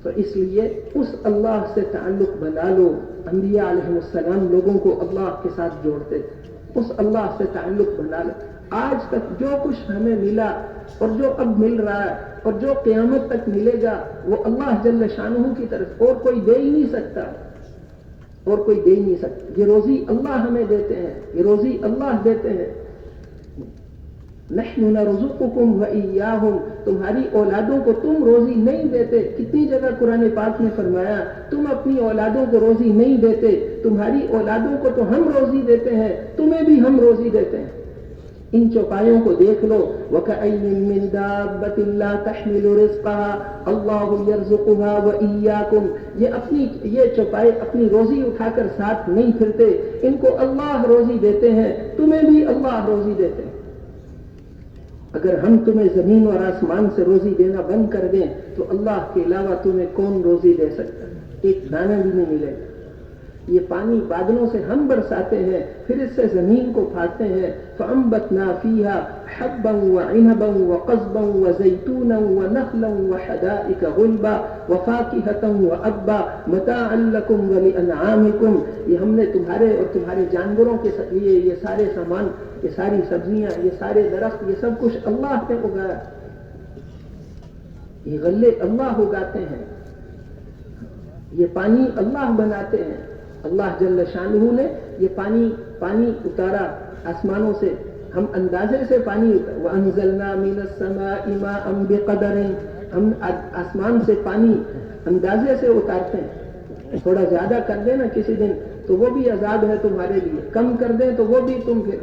تو اس لیے اس اللہ سے تعلق بنا لو۔ انبیاء علیہ السلام لوگوں کو اللہ کے ساتھ جوڑتے تھے، اس اللہ سے تعلق بنا لو۔ آج تک جو کچھ ہمیں ملا اور جو اب مل رہا ہے اور جو قیامت تک ملے گا، وہ اللہ جل شانہ کی طرف، اور کوئی دے ہی نہیں سکتا، اور کوئی دے ہی نہیں سکتا۔ یہ روزی اللہ ہمیں دیتے ہیں، یہ روزی اللہ دیتے ہیں۔ نحن نرزقکم وإیاہم، تمہاری اولادوں کو تم روزی نہیں دیتے۔ کتنی جگہ قرآن پاک نے فرمایا تم اپنی اولادوں کو روزی نہیں دیتے، تمہاری اولادوں کو تو ہم روزی دیتے ہیں، تمہیں بھی ہم روزی دیتے ہیں۔ ان چوپایوں کو دیکھ لو، وَكَأَيٍّ مِّن دَابَّةٍ لَّا تَحْمِلُ رِزْقَهَا اللَّهُ يَرْزُقُهَا وَإِيَّاكُمْ، یہ چوپائے اپنی روزی اٹھا کر ساتھ نہیں پھرتے، ان کو اللہ روزی دیتے ہیں، تمہیں بھی اللہ روزی دیتے ہیں۔ اگر ہم تمہیں زمین اور آسمان سے روزی دینا بند کر دیں تو اللہ کے علاوہ تمہیں کون روزی دے سکتا ہے؟ ایک دانہ بھی نہیں ملے گا۔ یہ پانی بادلوں سے ہم برساتے ہیں، پھر اس سے زمین کو پھاڑتے ہیں، فَأَنبَتْنَا فِيهَا حَبًّا وَعِنَبًا وَقَضْبًا وَزَيْتُونًا وَنَخْلًا وَحَدَائِقَ غُلْبًا وَفَاكِهَةً وَأَبًّا مَتَاعًا لَكُمْ وَلِأَنْعَامِكُمْ، یہ ہم نے تمہارے اور تمہارے جانوروں کے لیے یہ سارے سامان، یہ ساری سبزیاں، یہ سارے درخت، یہ سب کچھ اللہ نے اگایا، یہ غلے اللہ اگاتے ہیں، یہ پانی اللہ بناتے ہیں۔ اللہ جل شانہ نے یہ پانی اتارا آسمانوں سے، ہم اندازے سے پانی وَأَنزَلْنَا مِنَ السَّمَاءِ مَاءً بِقَدَرٍ، ہم آسمان سے پانی اندازے سے اتارتے ہیں۔ تھوڑا زیادہ کر دیں نا کسی دن تو وہ بھی عذاب ہے تمہارے لیے، کم کر دیں تو وہ بھی تم پھر،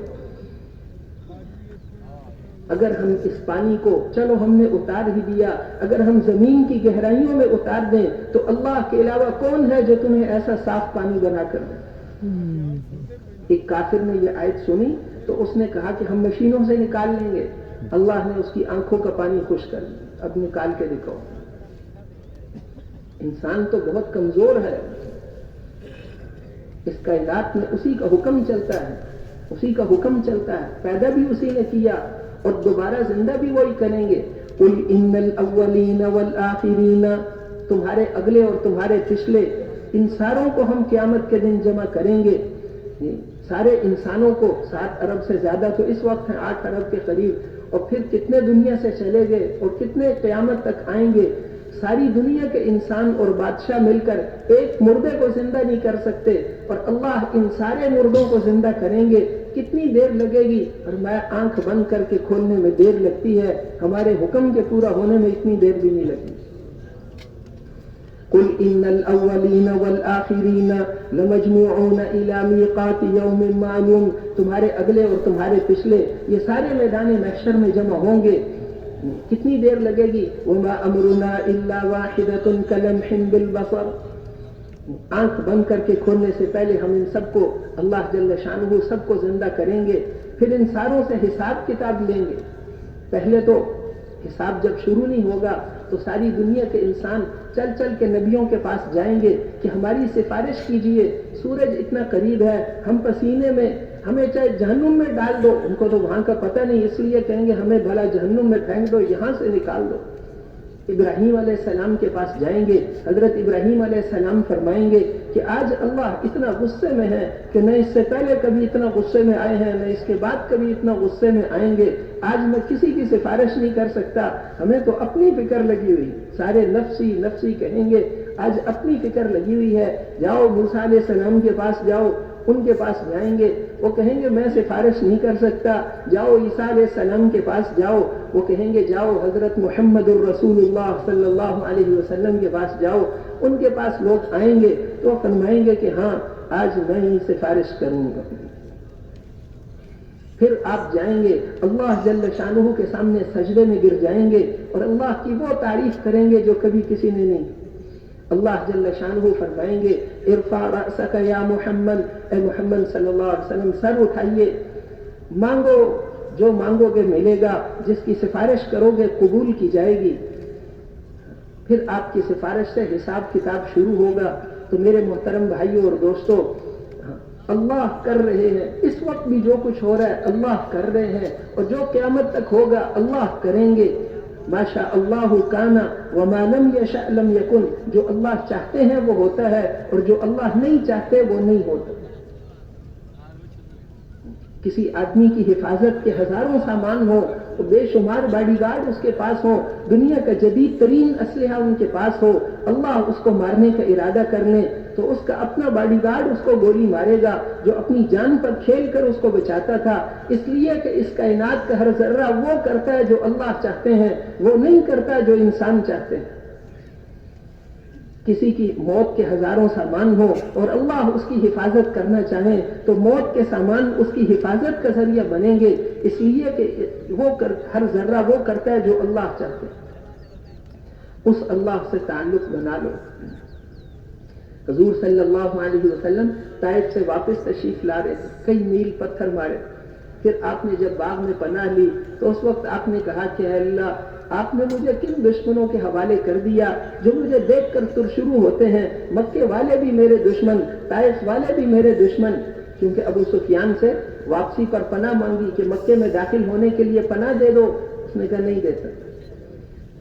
اگر ہم اس پانی کو چلو ہم نے اتار ہی دیا، اگر ہم زمین کی گہرائیوں میں اتار دیں تو اللہ کے علاوہ کون ہے جو تمہیں ایسا صاف پانی بنا کر دے؟ ایک کافر نے یہ آیت سنی تو اس نے کہا کہ ہم مشینوں سے نکال لیں گے، اللہ نے اس کی آنکھوں کا پانی خشک کر دیا، اب نکال کے دکھاؤ۔ انسان تو بہت کمزور ہے، اس کائنات میں اسی کا حکم چلتا ہے، اسی کا حکم چلتا ہے، پیدا بھی اسی نے کیا اور دوبارہ زندہ بھی وہی کریں گے۔ قُلْ إِنَّ الْأَوَّلِينَ وَالْآخِرِينَ، تمہارے اگلے اور تمہارے پچھلے ان ساروں کو ہم قیامت کے دن جمع کریں گے، سارے انسانوں کو، 7 ارب سے زیادہ تو اس وقت ہیں، 8 ارب کے قریب، اور پھر کتنے دنیا سے چلے گئے اور کتنے قیامت تک آئیں گے، ساری دنیا کے انسان اور بادشاہ مل کر ایک مردے کو زندہ نہیں کر سکتے، اور اللہ ان سارے مردوں کو زندہ کریں گے، کتنی دیر لگے گی؟ اور میں آنکھ بند کر کے کھولنے میں دیر لگتی ہے، ہمارے حکم کے پورا ہونے میں اتنی دیر بھی نہیں لگتی۔ قُلْ إِنَّ الْأَوَّلِينَ وَالْآخِرِينَ لَمَجْمُوعُونَ إِلَى مِيقَاتِ يَوْمٍ مَّعْلُومٍ، تمہارے اگلے اور تمہارے پچھلے یہ سارے میدان محشر میں جمع ہوں گے، کتنی دیر لگے گی؟ وَمَا أَمْرُنَا إِلَّا وَاحِدَةٌ كَلَمْحٍ بِالْبَصَرِ، آنکھ بند کر کے کھولنے سے پہلے ہم ان سب کو، اللہ جل شانہ سب کو زندہ کریں گے، پھر ان ساروں سے حساب کتاب لیں گے۔ پہلے تو حساب جب شروع نہیں ہوگا تو ساری دنیا کے انسان چل چل کے نبیوں کے پاس جائیں گے کہ ہماری سفارش کیجئے، سورج اتنا قریب ہے، ہم پسینے میں، ہمیں چاہے جہنم میں ڈال دو، ان کو تو وہاں کا پتہ نہیں، اس لیے کہیں گے ہمیں بھلا جہنم میں پھینک دو، یہاں سے نکال دو۔ ابراہیم علیہ السلام کے پاس جائیں گے، حضرت ابراہیم علیہ السلام فرمائیں گے کہ آج اللہ اتنا غصے میں ہے کہ نہ اس سے پہلے کبھی اتنا غصے میں آئے ہیں، نہ اس کے بعد کبھی اتنا غصے میں آئیں گے، آج میں کسی کی سفارش نہیں کر سکتا، ہمیں تو اپنی فکر لگی ہوئی، سارے نفسی نفسی کہیں گے، آج اپنی فکر لگی ہوئی ہے، جاؤ موسیٰ علیہ السلام کے پاس جاؤ، ان کے پاس جائیں گے، وہ کہیں گے میں سفارش نہیں کر سکتا، جاؤ عیسیٰ علیہ السلام کے پاس جاؤ، وہ کہیں گے جاؤ حضرت محمد الرسول اللہ صلی اللہ علیہ وسلم کے پاس جاؤ، ان کے پاس لوگ آئیں گے تو فرمائیں گے کہ ہاں آج میں ہی سفارش کروں گا۔ پھر آپ جائیں گے اللہ جل شانہ کے سامنے سجدے میں گر جائیں گے اور اللہ کی وہ تعریف کریں گے جو کبھی کسی نے نہیں۔ اللہ جل شانہ فرمائیں گے ارفع رأسک یا محمد، اے محمد صلی اللہ علیہ وسلم سر اٹھائیے، مانگو جو مانگو گے ملے گا، جس کی سفارش کرو گے قبول کی جائے گی۔ پھر آپ کی سفارش سے حساب کتاب شروع ہوگا۔ تو میرے محترم بھائیوں اور دوستوں، اللہ کر رہے ہیں، اس وقت بھی جو کچھ ہو رہا ہے اللہ کر رہے ہیں، اور جو قیامت تک ہوگا اللہ کریں گے۔ ما شاء اللہ کان وما لم یشأ لم یکن، جو اللہ چاہتے ہیں وہ ہوتا ہے اور جو اللہ نہیں چاہتے وہ نہیں ہوتا۔ کسی آدمی کی حفاظت کے ہزاروں سامان ہوں، تو بے شمار باڈی گارڈ اس کے پاس ہوں، دنیا کا جدید ترین اسلحہ ان کے پاس ہو، اللہ اس کو مارنے کا ارادہ کر لیں تو اس کا اپنا باڈی گارڈ اس کو گولی مارے گا جو اپنی جان پر کھیل کر اس کو بچاتا تھا، اس لیے کہ اس کائنات کا ہر ذرہ وہ کرتا ہے جو اللہ چاہتے ہیں، وہ نہیں کرتا جو انسان چاہتے ہیں۔ کسی کی موت کے ہزاروں سامان ہو اور اللہ اس کی حفاظت کرنا چاہیں تو موت کے سامان اس کی حفاظت کا ذریعہ بنیں گے، اس لیے کہ ہر ذرہ وہ کرتا ہے جو اللہ چاہتے ہیں۔ اس اللہ سے تعلق بنا لو۔ حضور صلی اللہ علیہ وسلم طائف سے واپس تشریف لا رہے تھے، کئی میل پتھر مارے، پھر آپ نے جب باغ میں پناہ لی تو اس وقت آپ نے کہا کہ اے اللہ، آپ نے مجھے کن دشمنوں کے حوالے کر دیا جو مجھے دیکھ کر شروع ہوتے ہیں، مکے والے بھی میرے دشمن، طائف والے بھی میرے دشمن۔ کیونکہ ابو سفیان سے واپسی پر پناہ مانگی کہ مکے میں داخل ہونے کے لیے پناہ دے دو، اس نے کہا نہیں دے سکتا،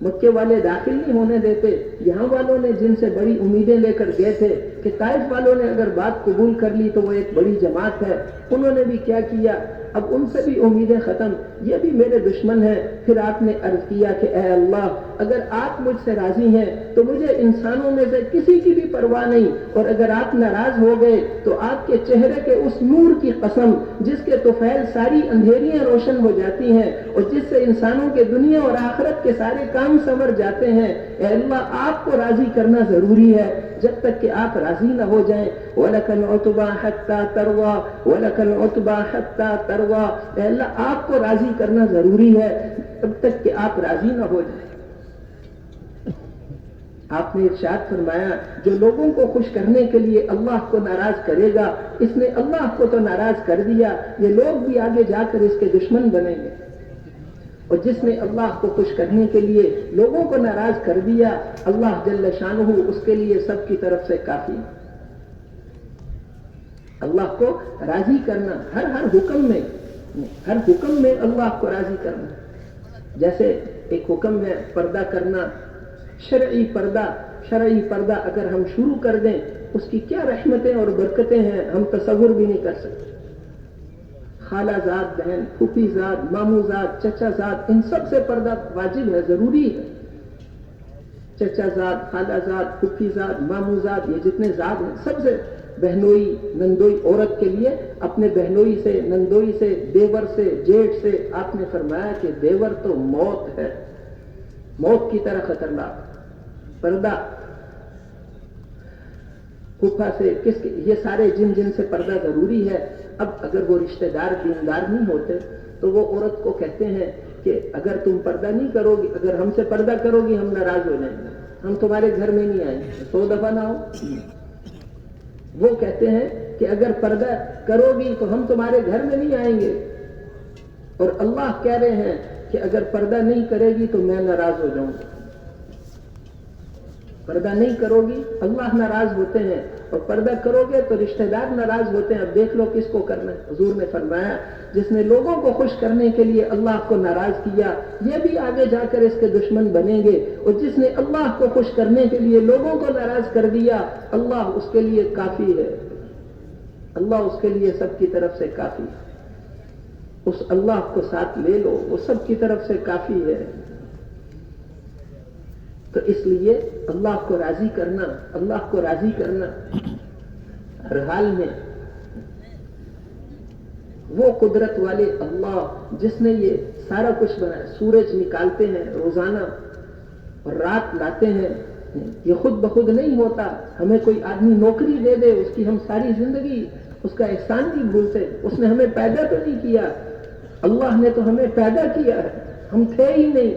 مکے والے داخل نہیں ہونے دیتے۔ یہاں والوں نے جن سے بڑی امیدیں لے کر گئے تھے کہ طائف والوں نے اگر بات قبول کر لی تو وہ ایک بڑی جماعت ہے، انہوں نے بھی کیا کیا، اب ان سے بھی امیدیں ختم، یہ بھی میرے دشمن ہیں۔ پھر آپ نے عرض کیا کہ اے اللہ، اگر آپ مجھ سے راضی ہیں تو مجھے انسانوں میں سے کسی کی بھی پرواہ نہیں، اور اگر آپ ناراض ہو گئے تو آپ کے چہرے کے اس نور کی قسم جس کے طفیل ساری اندھیریاں روشن ہو جاتی ہیں اور جس سے انسانوں کے دنیا اور آخرت کے سارے کام سنور جاتے ہیں، اے اللہ آپ کو راضی کرنا ضروری ہے۔ جب تک کہ آپ راضی نہ ہو جائیں، وَلَكَ الْعُتْبَى حَتَّى تَرْضَى وَلَكَ الْعُتْبَى حَتَّى تَرْضَى، اے اللہ آپ کو راضی کرنا ضروری ہے جب تک کہ آپ راضی نہ ہو جائیں۔ آپ نے ارشاد فرمایا جو لوگوں کو خوش کرنے کے لیے اللہ کو ناراض کرے گا، اس نے اللہ کو تو ناراض کر دیا، یہ لوگ بھی آگے جا کر اس کے دشمن بنیں گے۔ اور جس نے اللہ کو خوش کرنے کے لیے لوگوں کو ناراض کر دیا، اللہ جل شانہ اس کے لیے سب کی طرف سے کافی ہے۔ اللہ کو راضی کرنا ہر حکم میں اللہ کو راضی کرنا، جیسے ایک حکم ہے پردہ کرنا، شرعی پردہ اگر ہم شروع کر دیں اس کی کیا رحمتیں اور برکتیں ہیں ہم تصور بھی نہیں کر سکتے۔ خالہ زاد بہن، پھوپھی زاد، ماموں زاد، چچا زاد، ان سب سے پردہ واجب ہے، ضروری ہے۔ چچا زاد، خالہ زاد، پھوپھی زاد، ماموں زاد، یہ جتنے زاد ہیں سب سے بہنوئی نندوئی عورت کے لیے اپنے بہنوئی سے، نندوئی سے، دیور سے، جیٹھ سے، آپ نے فرمایا کہ دیور تو موت ہے، موت کی طرح خطرناک۔ پردہ پھوپھا سے یہ سارے جن سے پردہ ضروری ہے۔ اب اگر وہ رشتہ دار دیندار نہیں ہوتے تو وہ عورت کو کہتے ہیں کہ اگر تم پردہ نہیں کرو گی، اگر ہم سے پردہ کرو گی ہم ناراض ہو جائیں گے، ہم تمہارے گھر میں نہیں آئیں گے، 100 دفعہ نہ ہو۔ وہ کہتے ہیں کہ اگر پردہ کرو گی تو ہم تمہارے گھر میں نہیں آئیں گے، اور اللہ کہہ رہے ہیں کہ اگر پردہ نہیں کرے گی تو میں ناراض ہو جاؤں گا۔ پردہ نہیں کرو گی اللہ ناراض ہوتے ہیں، اور پردہ کرو گے تو رشتہ دار ناراض ہوتے ہیں۔ اب دیکھ لو کس کو کرنا ہے۔ حضور نے فرمایا جس نے لوگوں کو خوش کرنے کے لیے اللہ کو ناراض کیا یہ بھی آگے جا کر اس کے دشمن بنیں گے، اور جس نے اللہ کو خوش کرنے کے لیے لوگوں کو ناراض کر دیا اللہ اس کے لیے کافی ہے، اللہ اس کے لیے سب کی طرف سے کافی ہے۔ اس اللہ کو ساتھ لے لو، وہ سب کی طرف سے کافی ہے۔ تو اس لیے اللہ کو راضی کرنا ہر حال میں، وہ قدرت والے اللہ جس نے یہ سارا کچھ بنایا، سورج نکالتے ہیں روزانہ اور رات لاتے ہیں، یہ خود بخود نہیں ہوتا۔ ہمیں کوئی آدمی نوکری دے دے، اس کی ہم ساری زندگی اس کا احسان بھی بھولتے۔ اس نے ہمیں پیدا تو نہیں کیا، اللہ نے تو ہمیں پیدا کیا ہے، ہم تھے ہی نہیں۔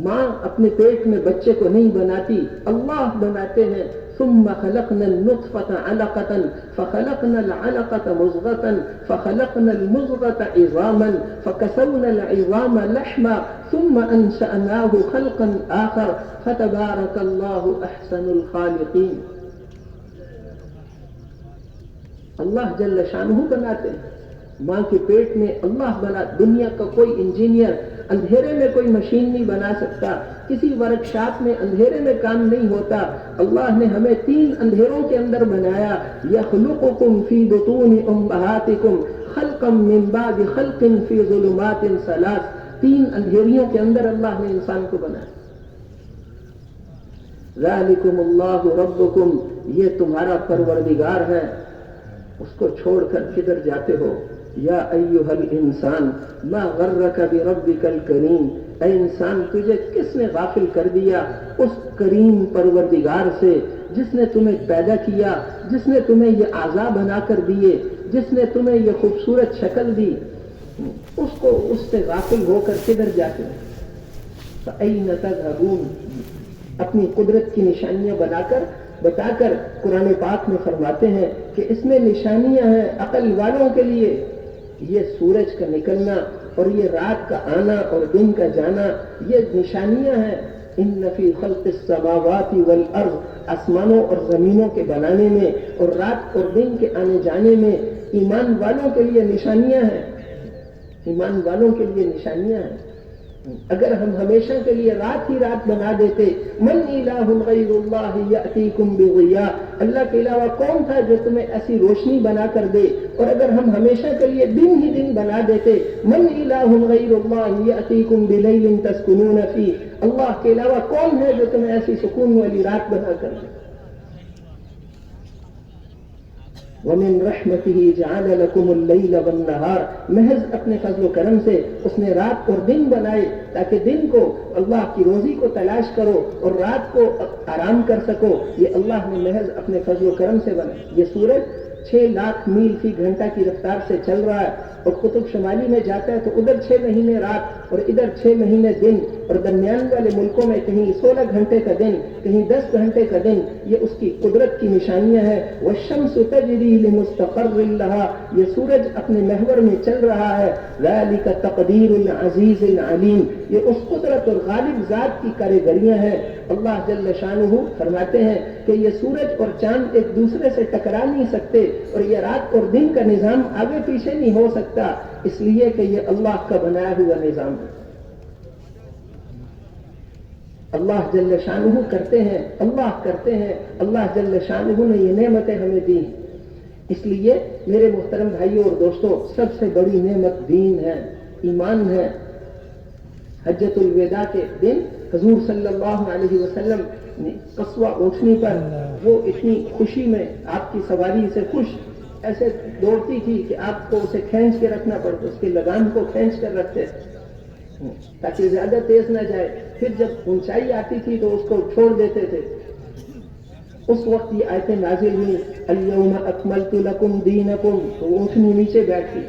ماں اپنے پیٹ میں بچے کو نہیں بناتی، اللہ بناتے ہیں۔ ثم خلقنا النطفة علقة فخلقنا العلقة مضغة فخلقنا المضغة عظاما فكسونا العظام لحما ثم أنشأناه خلقا آخر فتبارك الله أحسن الخالقين۔ اللہ جل شانہ بناتے ہیں، ماں کے پیٹ میں اللہ بنا۔ دنیا کا کوئی انجینئر اندھیرے میں کوئی مشین نہیں بنا سکتا، کسی ورکشاپ میں اندھیرے میں کام نہیں ہوتا۔ اللہ نے ہمیں 3 اندھیروں کے اندر بنایا، یخلقکم فی بطون امہاتکم خلقا من بعد خلق فی ظلمات 3 اندھیریوں کے اندر اللہ نے انسان کو بنایا۔ ذالکم اللہ ربکم، یہ تمہارا پروردگار ہے، اس کو چھوڑ کر کدھر جاتے ہو؟ یا ایھا الانسان ما غرک بربک الکریم، اے انسان تجھے کس نے غافل کر دیا اس کریم پروردگار سے جس نے تمہیں پیدا کیا، جس نے تمہیں یہ اعضاء بنا کر دیے، جس نے تمہیں یہ خوبصورت شکل دی، اس سے غافل ہو کر کدھر جاتے ہیں؟ فَأَيْنَ تَذْهَبُونَ، اپنی قدرت کی نشانیاں بتا کر قرآن پاک میں فرماتے ہیں کہ اس میں نشانیاں ہیں عقل والوں کے لیے، یہ سورج کا نکلنا اور یہ رات کا آنا اور دن کا جانا، یہ نشانیاں ہیں۔ ان فی خلق السماوات والارض، آسمانوں اور زمینوں کے بنانے میں اور رات اور دن کے آنے جانے میں ایمان والوں کے لیے نشانیاں ہیں، ایمان والوں کے لیے نشانیاں ہیں۔ اگر ہم ہمیشہ کے لیے رات ہی رات بنا دیتے، من الہ غیر اللہ یأتیکم بضیاء، اللہ کے علاوہ کون تھا جو تمہیں ایسی روشنی بنا کر دے، اور اگر ہم ہمیشہ کے لیے دن ہی دن بنا دیتے، من الہ غیر اللہ یأتیکم بلیل تسکنون فیہ، اللہ کے علاوہ کون ہے جو تمہیں ایسی سکون والی رات بنا کر دے۔ وَمِن رَحْمَتِهِ جَعَلَ لَكُمُ اللَّيْلَ وَالنَّهَارَ، محض اپنے فضل و کرم سے اس نے رات اور دن بنائے تاکہ دن کو اللہ کی روزی کو تلاش کرو اور رات کو آرام کر سکو، یہ اللہ نے محض اپنے فضل و کرم سے بنایا۔ یہ سورج 6 لاکھ میل فی گھنٹہ کی رفتار سے چل رہا ہے اور قطب شمالی میں جاتا ہے تو ادھر 6 مہینے رات اور ادھر 6 مہینے دن، اور درمیان والے ملکوں میں کہیں 16 گھنٹے کا دن، کہیں 10 گھنٹے کا دن، یہ اس کی قدرت کی نشانیاں ہیں۔ والشمس تجری لمستقر لها، یہ سورج اپنے محور میں چل رہا ہے۔ ذلک تقدیر العزیز العلیم، یہ اس قدرت اور غالب ذات کی کاریگریاں ہیں۔ اللہ جل شانہ فرماتے ہیں کہ یہ سورج اور چاند ایک دوسرے سے ٹکرا نہیں سکتے اور یہ رات اور دن کا نظام آگے پیچھے نہیں ہو سکتا، اس لیے کہ یہ اللہ کا بنایا ہوا نظام ہے۔ اللہ جل شانہ کرتے ہیں، اللہ جل شانہ نے یہ نعمتیں ہمیں دی ہیں۔ اس لیے میرے محترم بھائیوں اور دوستوں، سب سے بڑی نعمت دین ہے، ایمان ہے۔ حجۃ الوداع کے دن حضور صلی اللہ علیہ وسلم نے قصوہ اونٹنی پر، وہ اتنی خوشی میں آپ کی سواری سے خوش ایسے دوڑتی تھی کہ آپ کو اسے کھینچ کے رکھنا پڑتا، اس کے لگام کو کھینچ کر رکھتے تاکہ زیادہ تیز نہ جائے، پھر جب اونچائی آتی تھی تو اس کو چھوڑ دیتے تھے۔ اس وقت یہ آیتیں نازل ہوئی، الیوم اکملت لکم دینکم، تو اونٹنی نیچے بیٹھی،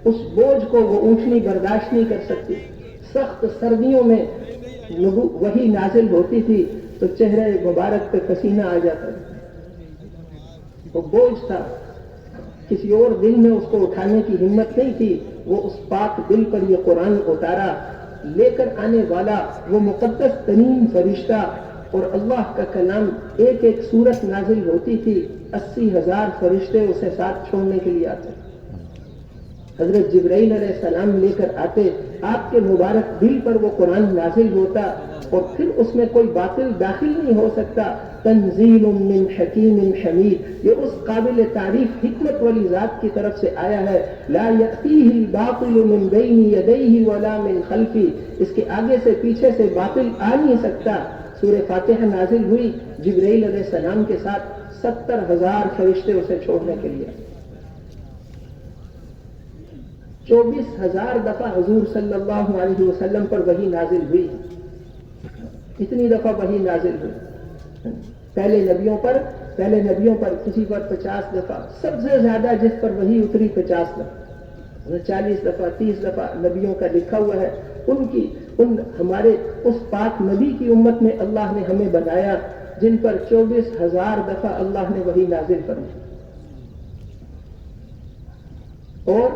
اس بوجھ کو وہ اونٹنی برداشت نہیں کر سکتی۔ سخت سردیوں میں وہی نازل ہوتی تھی تو چہرے مبارک پہ پسینہ آ جاتا، وہ بوجھ تھا، کسی اور دل میں اس کو اٹھانے کی ہمت نہیں تھی۔ وہ اس پاک دل پر یہ قرآن اتارا، لے کر آنے والا وہ مقدس ترین فرشتہ، اور اللہ کا کلام ایک ایک سورت نازل ہوتی تھی، 80,000 فرشتے اسے ساتھ چھوڑنے کے لیے آتے۔ حضرت جبرائیل علیہ السلام لے کر آتے، آپ کے مبارک دل پر وہ قرآن نازل ہوتا اور پھر اس میں کوئی باطل داخل نہیں ہو سکتا۔ تنزیل من حکیم حمید، یہ اس قابل تعریف حکمت والی ذات کی طرف سے آیا ہے۔ لا یأتیہ الباطل من بین یدیہ ولا من خلفہ، اس کے آگے سے پیچھے سے باطل آ نہیں سکتا۔ سورہ فاتحہ نازل ہوئی، جبرائیل علیہ السلام کے ساتھ 70,000 فرشتے اسے چھوڑنے کے لیے۔ 24,000 دفعہ حضور صلی اللہ علیہ وسلم پر وحی نازل ہوئی، اتنی دفعہ وحی نازل ہوئی۔ پہلے نبیوں پر کسی پر 50 دفعہ، سب سے زیادہ جس پر وحی اتری 50 دفعہ، 40 دفعہ 30 دفعہ نبیوں کا لکھا ہوا ہے۔ ہمارے اس پاک نبی کی امت میں اللہ نے ہمیں بنایا جن پر 24,000 دفعہ اللہ نے وحی نازل فرمائی۔ اور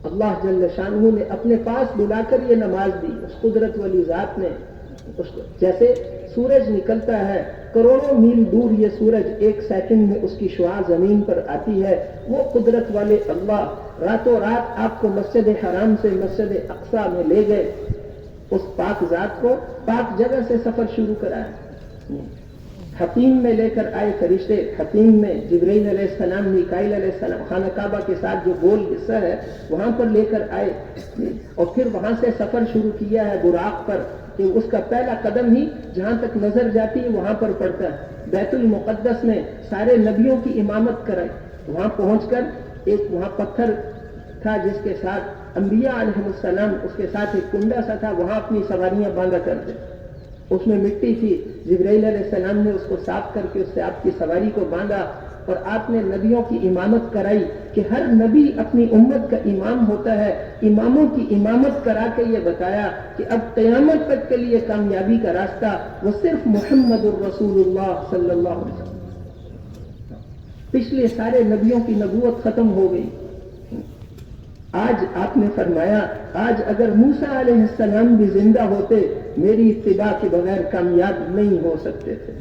اللہ جل شانہ نے اپنے پاس بلا کر یہ نماز دی، اس قدرت والی ذات نے اس کو، جیسے سورج نکلتا ہے کروڑوں میل دور، یہ سورج 1 سیکنڈ میں اس کی شعاع زمین پر آتی ہے، وہ قدرت والے اللہ راتوں رات آپ کو مسجد حرام سے مسجد اقصیٰ میں لے گئے، اس پاک ذات کو پاک جگہ سے سفر شروع کرایا۔ حتیم میں لے کر آئے فرشتے، حتیم میں جبرائیل علیہ السلام، میکائیل علیہ السلام، خانہ کعبہ کے ساتھ جو گول حصہ ہے وہاں پر لے کر آئے، اور پھر وہاں سے سفر شروع کیا ہے براق پر، کہ اس کا پہلا قدم ہی جہاں تک نظر جاتی ہے وہاں پر پڑتا ہے۔ بیت المقدس میں سارے نبیوں کی امامت کرائی، وہاں پہنچ کر ایک وہاں پتھر تھا جس کے ساتھ انبیاء علیہ السلام، اس کے ساتھ ایک کنڈا سا تھا، وہاں اپنی سواریاں باندھا کرتے، اس میں مٹی تھی، جبرائیل علیہ السلام نے اس کو صاف کر کے اس سے آپ کی سواری کو باندھا، اور آپ نے نبیوں کی امامت کرائی کہ ہر نبی اپنی امت کا امام ہوتا ہے، اماموں کی امامت کرا کے یہ بتایا کہ اب قیامت تک کے لیے کامیابی کا راستہ وہ صرف محمد الرسول اللہ صلی اللہ علیہ وسلم۔ پچھلے سارے نبیوں کی نبوت ختم ہو گئی، آج آپ نے فرمایا آج اگر موسیٰ علیہ السلام بھی زندہ ہوتے میری اتباع کے بغیر کامیاب نہیں ہو سکتے تھے۔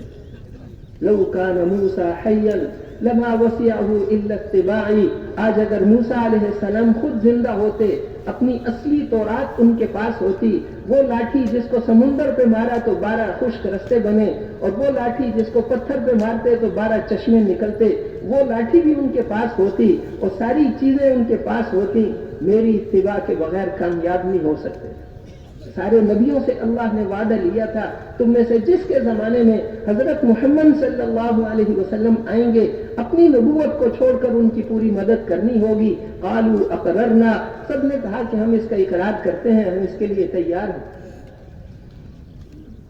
لو کان موسیٰ حیا لما وسعہ الا اتباعی، آج اگر موسیٰ علیہ السلام خود زندہ ہوتے، اپنی اصلی تورات ان کے پاس ہوتی، وہ لاٹھی جس کو سمندر پہ مارا تو 12 خشک رستے بنے، اور وہ لاٹھی جس کو پتھر پہ مارتے تو 12 چشمے نکلتے، وہ لاٹھی بھی ان کے پاس ہوتی اور ساری چیزیں ان کے پاس ہوتی، میری اتباع کے بغیر کامیاب نہیں ہو سکتے۔ سارے نبیوں سے اللہ نے وعدہ لیا تھا تم میں سے جس کے زمانے میں حضرت محمد صلی اللہ علیہ وسلم آئیں گے اپنی نبوت کو چھوڑ کر ان کی پوری مدد کرنی ہوگی۔ قالوا اقررنا، سب نے کہا کہ ہم اس کا اقرار کرتے ہیں، ہم اس کے لیے تیار ہیں۔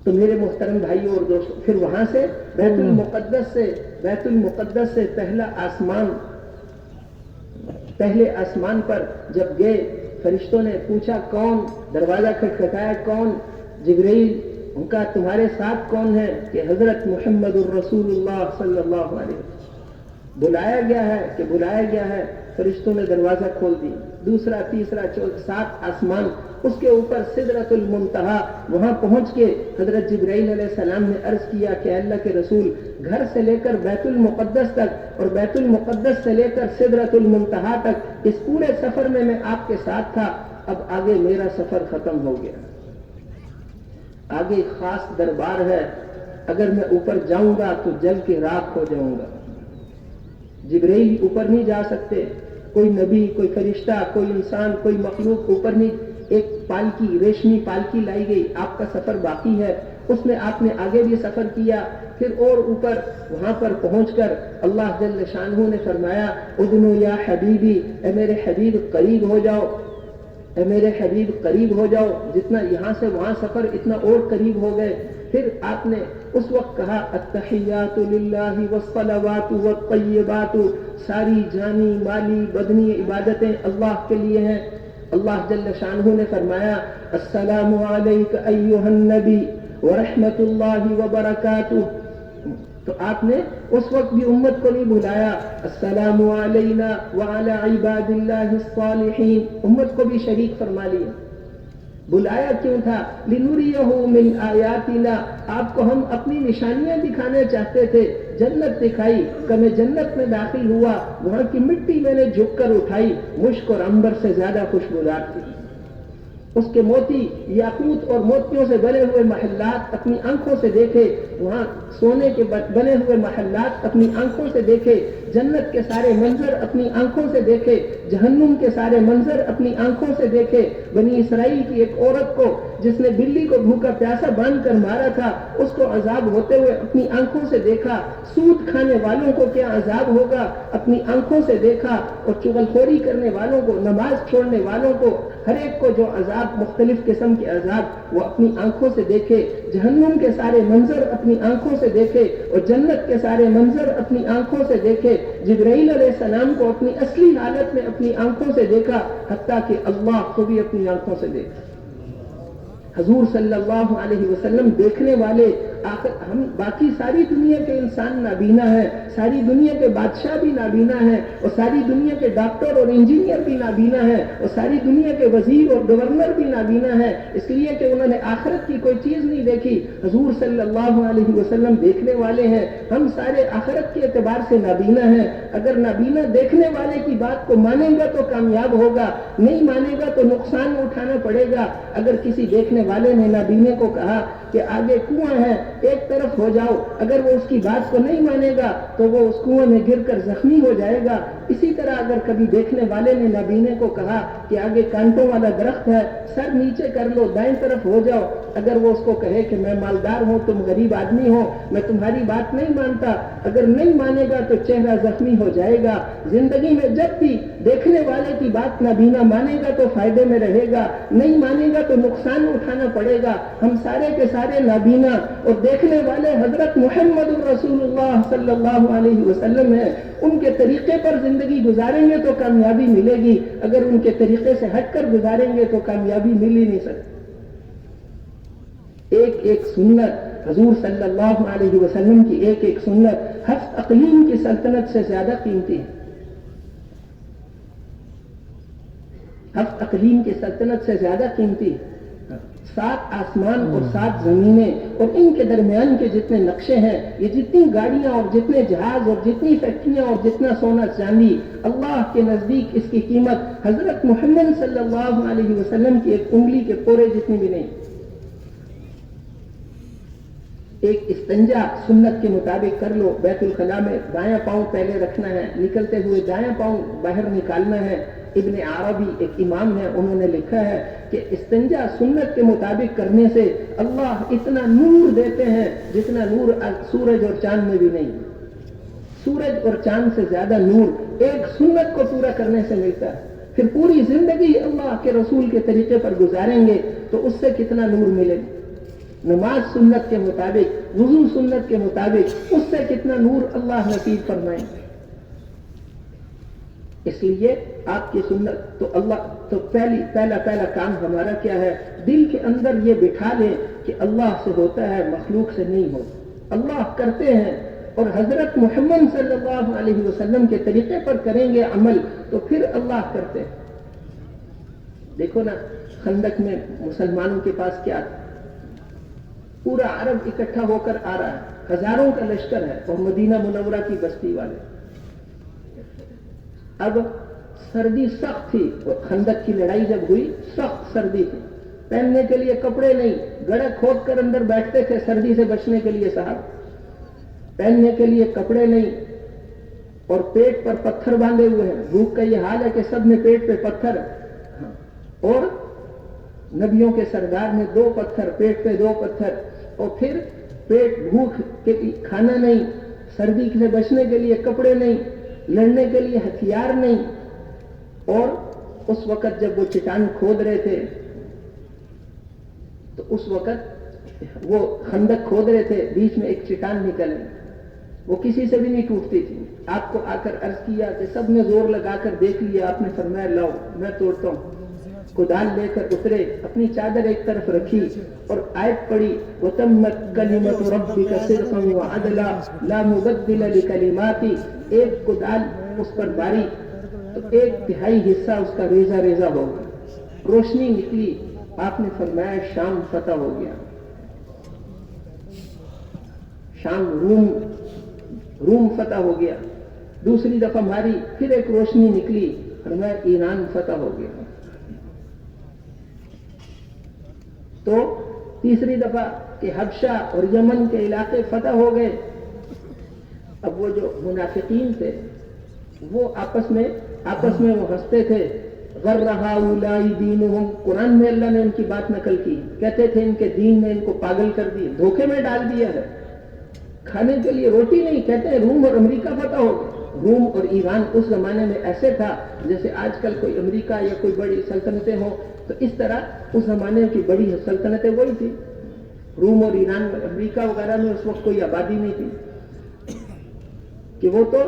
تو میرے محترم بھائیوں اور دوستوں، پھر وہاں سے بیت المقدس سے پہلے آسمان پر جب گئے، فرشتوں نے پوچھا کون، دروازہ کھٹکھٹایا کون، جبرائیل، ان کا تمہارے ساتھ کون ہے؟ کہ حضرت محمد الرسول اللہ صلی اللہ علیہ وسلم۔ بلایا گیا ہے، فرشتوں نے دروازہ کھول دی، دوسرا تیسرا چوتھا 7 آسمان، اس کے اوپر سدرۃ المنتہا، وہاں پہنچ کے حضرت جبرائیل علیہ السلام نے عرض کیا کہ اللہ کے رسول گھر سے لے کر بیت المقدس تک اور بیت المقدس سے لے کر سدرۃ المنتہا تک اس پورے سفر میں آپ کے ساتھ تھا، اب آگے میرا سفر ختم ہو گیا، آگے خاص دربار ہے، اگر میں اوپر جاؤں گا تو جل کے راکھ ہو جاؤں گا۔ جبرائیل اوپر نہیں جا سکتے، کوئی نبی، کوئی فرشتہ، کوئی انسان، کوئی مخلوق اوپر نہیں۔ ایک پالکی، ریشمی پالکی لائی گئی، آپ کا سفر باقی ہے، اس میں آپ نے آگے بھی سفر کیا، پھر اور اوپر وہاں پر پہنچ کر اللہ جل شانہ نے فرمایا ادنو یا حبیبی، اے میرے حبیب قریب ہو جاؤ، اے میرے حبیب قریب ہو جاؤ، جتنا یہاں سے وہاں سفر اتنا اور قریب ہو گئے۔ پھر آپ نے اس وقت کہا التحیات للہ والصلوات والطیبات، ساری جانی مالی بدنی عبادتیں اللہ کے لیے ہیں۔ اللہ جل شانہ نے فرمایا السلام علیک ایھا النبی ورحمۃ اللہ وبرکاتہ، تو آپ نے اس وقت بھی امت کو نہیں بلایا السلام علینا وعلی عباد اللہ الصالحین، امت کو بھی شریک فرما لیا۔ بلایا کیوں تھا؟ لنریہ من آیاتنا، آپ کو ہم اپنی نشانیاں دکھانے چاہتے تھے۔ جنت دکھائی کہ میں جنت میں داخل ہوا، وہاں کی مٹی میں نے جھک کر اٹھائی، مشک اور عنبر سے زیادہ خوشبودار تھی۔ اس کے موتی یاقوت اور موتیوں سے بنے ہوئے محلات اپنی آنکھوں سے دیکھے، وہاں سونے کے بنے ہوئے محلات اپنی آنکھوں سے دیکھے، جنت کے سارے منظر اپنی آنکھوں سے دیکھے، جہنم کے سارے منظر اپنی آنکھوں سے دیکھے۔ بنی اسرائیل کی ایک عورت کو جس نے بلی کو بھوکا پیاسا باندھ کر مارا تھا، اس کو عذاب ہوتے ہوئے اپنی آنکھوں سے دیکھا۔ سود کھانے والوں کو کیا عذاب ہوگا اپنی آنکھوں سے دیکھا، اور چغلخوری کرنے والوں کو، نماز چھوڑنے والوں کو، ہر ایک کو جو عذاب، مختلف قسم کے عذاب وہ اپنی آنکھوں سے دیکھے۔ جہنم کے سارے منظر اپنی آنکھوں سے دیکھے اور جنت کے سارے منظر اپنی آنکھوں سے دیکھے۔ جبرائیل علیہ السلام کو اپنی اصلی حالت میں اپنی آنکھوں سے دیکھا، حتیٰ کہ اللہ کو بھی اپنی آنکھوں سے دیکھا۔ حضور صلی اللہ علیہ وسلم دیکھنے والے، ہم باقی ساری دنیا کے انسان نابینا ہیں، ساری دنیا کے بادشاہ بھی نابینا ہیں، اور ساری دنیا کے ڈاکٹر اور انجینئر بھی نابینا ہیں، اور ساری دنیا کے وزیر اور گورنر بھی نابینا ہیں، اس لیے کہ انہوں نے آخرت کی کوئی چیز نہیں دیکھی۔ حضور صلی اللہ علیہ وسلم دیکھنے والے ہیں، ہم سارے آخرت کے اعتبار سے نابینا ہیں۔ اگر نابینا دیکھنے والے کی بات کو مانے گا تو کامیاب ہوگا، نہیں مانے گا تو نقصان اٹھانا پڑے گا۔ اگر کسی دیکھنے والے نے نابینے کو کہا کہ آگے کنواں ہے، ایک طرف ہو جاؤ، اگر وہ اس کی بات کو نہیں مانے گا تو وہ اس کنویں میں گر کر زخمی ہو جائے گا۔ اسی طرح اگر کبھی دیکھنے والے نے نابینے کو کہا کہ آگے کانٹوں والا درخت ہے، سر نیچے کر لو، دائیں طرف ہو جاؤ، اگر وہ اس کو کہے کہ میں مالدار ہوں، تم غریب آدمی ہو، میں تمہاری بات نہیں مانتا، اگر نہیں مانے گا تو چہرہ زخمی ہو جائے گا۔ زندگی میں جب بھی دیکھنے والے کی بات نابینا مانے گا تو فائدے میں رہے گا، نہیں مانے گا تو نقصان اٹھانا پڑے گا۔ ہم سارے کے سارے نابینا اور دیکھنے والے حضرت محمد رسول اللہ صلی اللہ علیہ وسلم ہیں، ان کے طریقے پر زندگی گزاریں گے تو کامیابی ملے گی، اگر ان کے طریقے سے ہٹ کر گزاریں گے تو کامیابی مل ہی نہیں سکتی۔ ایک ایک سنت حضور صلی اللہ علیہ وسلم کی ایک ایک سنت ہفت اقلیم کی سلطنت سے زیادہ قیمتی ہے، ہفت اقلیم کی سلطنت سے زیادہ قیمتی ہے۔ 7 آسمان اور 7 زمینیں اور ان کے درمیان کے جتنے نقشے ہیں، یہ جتنی گاڑیاں اور جتنے جہاز اور جتنی فیکٹریاں اور جتنا سونا چاندی، اللہ کے نزدیک اس کی قیمت حضرت محمد صلی اللہ علیہ وسلم کی ایک انگلی کے پورے جتنی بھی نہیں۔ ایک استنجا سنت کے مطابق کر لو، بیت الخلاء میں دایاں پاؤں پہلے رکھنا ہے، نکلتے ہوئے دایاں پاؤں باہر نکالنا ہے۔ ابن عربی ایک امام ہے، انہوں نے لکھا ہے کہ استنجا سنت کے مطابق کرنے سے اللہ اتنا نور دیتے ہیں جتنا نور سورج اور چاند میں بھی نہیں۔ سورج اور چاند سے زیادہ نور ایک سنت کو پورا کرنے سے ملتا ہے۔ پھر پوری زندگی اللہ کے رسول کے طریقے پر گزاریں گے تو اس سے کتنا نور ملے گا۔ نماز سنت کے مطابق، وضو سنت کے مطابق، اس سے کتنا نور اللہ نصیب فرمائیں گے۔ اس لیے آپ کی سنت تو اللہ تو پہلا کام ہمارا کیا ہے؟ دل کے اندر یہ بٹھا لیں کہ اللہ سے ہوتا ہے، مخلوق سے نہیں ہوتا۔ اللہ کرتے ہیں اور حضرت محمد صلی اللہ علیہ وسلم کے طریقے پر کریں گے عمل تو پھر اللہ کرتے ہیں۔ دیکھو نا، خندق میں مسلمانوں کے پاس کیا تھا؟ پورا عرب اکٹھا ہو کر آ رہا ہے، ہزاروں کا لشکر ہے اور مدینہ منورہ کی بستی والے۔ اب سردی سخت تھی اور خندق کی لڑائی جب ہوئی سخت سردی تھی، پہننے کے لیے کپڑے نہیں، گڑھے کھود کر اندر بیٹھتے تھے سردی سے بچنے کے لیے صاحب، پہننے کے لیے کپڑے نہیں اور پیٹ پر پتھر باندھے ہوئے ہیں۔ بھوک کا یہ حال ہے کہ سب نے پیٹ پہ پتھر، اور نبیوں کے سردار نے 2 پتھر، پیٹ پہ 2 پتھر، اور پھر پیٹ بھوک کے کھانا نہیں، سردی سے بچنے کے لیے کپڑے نہیں، لڑنے کے لیے ہتھیار نہیں۔ اور اس وقت جب وہ چٹان کھود رہے تھے تو اس وقت وہ خندق کھود رہے تھے، بیچ میں ایک چٹان نکل وہ کسی سے بھی نہیں ٹوٹتی تھی۔ آپ کو آ کر عرض کیا کہ سب نے زور لگا کر دیکھ لیا، آپ نے فرمایا لاؤ میں توڑتا ہوں۔ کدال لے کر اترے، اپنی چادر ایک طرف رکھی اور آیت پڑھی، وَتَمَّتْ كَلِمَةُ رَبِّكَ صِدْقًا وَعَدْلًا لَا مُبَدِّلَ لِكَلِمَاتِهِ۔ ایک کدال اس پر باری تو 1/3 حصہ اس کا ریزہ ریزہ ہو گیا، روشنی نکلی۔ آپ نے فرمایا شام فتح ہو گیا، شام روم فتح ہو گیا۔ دوسری دفعہ ماری، پھر ایک روشنی نکلی، فرمایا ایران فتح ہو گیا۔ تو تیسری دفعہ کہ حبشہ اور یمن کے علاقے فتح ہو گئے۔ اب وہ جو منافقین تھے وہ آپس میں وہ ہنستے تھے، غر ہؤلاء دینہم، قرآن میں اللہ نے ان کی بات نقل کی، کہتے تھے ان کے دین نے ان کو پاگل کر دیا، دھوکے میں ڈال دیا ہے، کھانے کے لیے روٹی نہیں، کہتے ہیں روم اور امریکہ فتح ہو گئے۔ روم اور ایران اس زمانے میں ایسے تھا جیسے آج کل کوئی امریکہ یا کوئی بڑی سلطنتیں ہوں، تو اس طرح اس زمانے کی بڑی سلطنتیں وہی تھی۔ روم اور ایران میں، امریکہ وغیرہ میں اس وقت کوئی آبادی نہیں تھی کہ وہ تو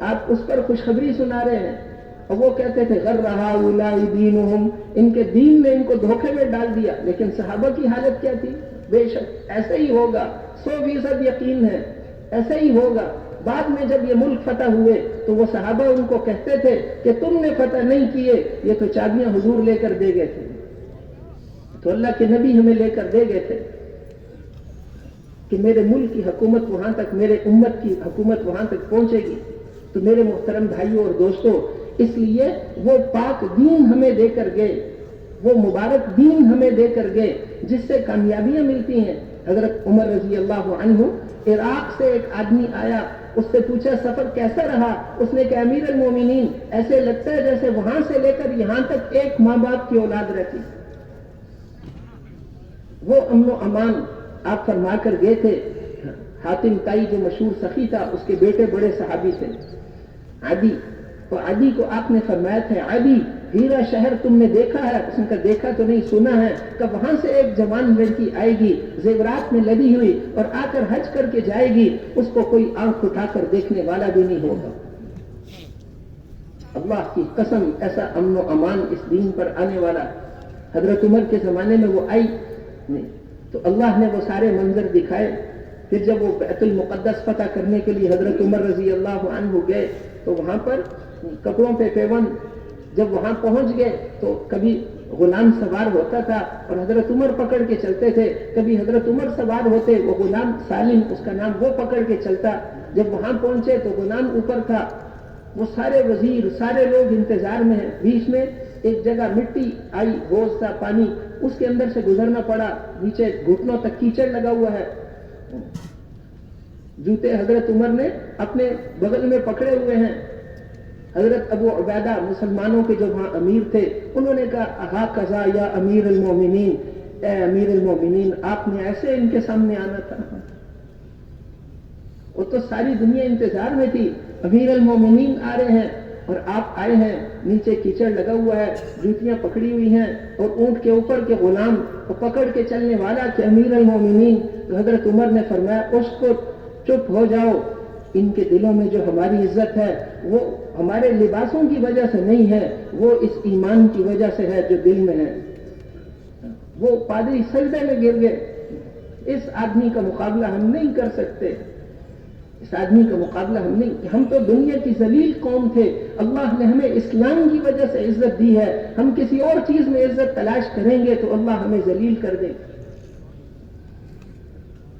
آپ اس پر خوشخبری سنا رہے ہیں، اور وہ کہتے تھے غر ہؤلاء دینہم، ان کے دین نے ان کو دھوکے میں ڈال دیا۔ لیکن صحابہ کی حالت کیا تھی؟ بے شک ایسا ہی ہوگا، 100% یقین ہے ایسا ہی ہوگا۔ بعد میں جب یہ ملک فتح ہوئے تو وہ صحابہ ان کو کہتے تھے کہ تم نے فتح نہیں کیے، یہ تو چابیاں حضور لے کر دے گئے تھے، تو اللہ کے نبی ہمیں لے کر دے گئے تھے کہ میرے ملک کی حکومت وہاں تک، میرے امت کی حکومت وہاں تک پہنچے گی۔ تو میرے محترم بھائیوں اور دوستوں، اس لیے وہ پاک دین ہمیں دے کر گئے، وہ مبارک دین ہمیں دے کر گئے جس سے کامیابیاں ملتی ہیں۔ حضرت عمر رضی اللہ عنہ، عراق سے ایک آدمی آیا اس سے پوچھا سفر کیسا رہا؟ اس نے کہا امیر المومنین ایسے لگتا ہے جیسے وہاں سے لے کر یہاں تک ایک ماں باپ کی اولاد رہتی. وہ امن و امان آپ فرما کر گئے تھے. حاتم تائی جو مشہور سخی تھا اس کے بیٹے بڑے صحابی تھے عدی. تو عدی کو آپ نے فرمایا تھا عدی ہیرا شہر تم نے دیکھا ہے؟ اس نے کہا دیکھا تو نہیں سنا ہے. کہ وہاں سے ایک جوان لڑکی آئے گی زیورات میں لدی ہوئی اور آ کر حج کر کے جائے گی, اس کو کوئی آنکھ اٹھا کر دیکھنے والا بھی نہیں ہوگا. اللہ کی قسم ایسا امن و امان اس دین پر آنے والا. حضرت عمر کے زمانے میں وہ آئی نہیں تو اللہ نے وہ سارے منظر دکھائے. پھر جب وہ بیت المقدس فتح کرنے کے لیے حضرت عمر رضی اللہ عنہ گئے تو وہاں پر کپڑوں پہ پیون, جب وہاں پہنچ گئے تو کبھی غلام سوار ہوتا تھا اور حضرت عمر پکڑ کے چلتے تھے, کبھی حضرت عمر سوار ہوتے, وہ غلام سالم اس کا نام, وہ پکڑ کے چلتا. جب وہاں پہنچے تو غلام اوپر تھا. وہ سارے وزیر سارے لوگ انتظار میں ہیں. بیچ میں ایک جگہ مٹی آئی, بوجھ سا پانی, اس کے اندر سے گزرنا پڑا. نیچے گھٹنوں تک کیچڑ لگا ہوا ہے. جوتے حضرت عمر نے اپنے بغل میں پکڑے ہوئے ہیں. حضرت ابو عبیدہ مسلمانوں کے جو وہاں امیر تھے انہوں نے کہا اہا قضا یا امیر المومنین, اے امیر المومنین آپ نے ایسے ان کے سامنے آنا تھا. وہ تو ساری دنیا انتظار میں تھی, امیر المومنین آ رہے ہیں اور آپ آئے ہیں. نیچے کیچڑ لگا ہوا ہے, جوتیاں پکڑی ہوئی ہیں اور اونٹ کے اوپر کے غلام پکڑ کے چلنے والا کہ امیر المومنین. تو حضرت عمر نے فرمایا اس کو چپ ہو جاؤ, ان کے دلوں میں جو ہماری عزت ہے وہ ہمارے لباسوں کی وجہ سے نہیں ہے, وہ اس ایمان کی وجہ سے ہے جو دل میں ہے. وہ پادری سجدے میں گر گئے. اس آدمی کا مقابلہ ہم نہیں کر سکتے, اس آدمی کا مقابلہ ہم نہیں. ہم تو دنیا کی ذلیل قوم تھے, اللہ نے ہمیں اسلام کی وجہ سے عزت دی ہے. ہم کسی اور چیز میں عزت تلاش کریں گے تو اللہ ہمیں ذلیل کر دے.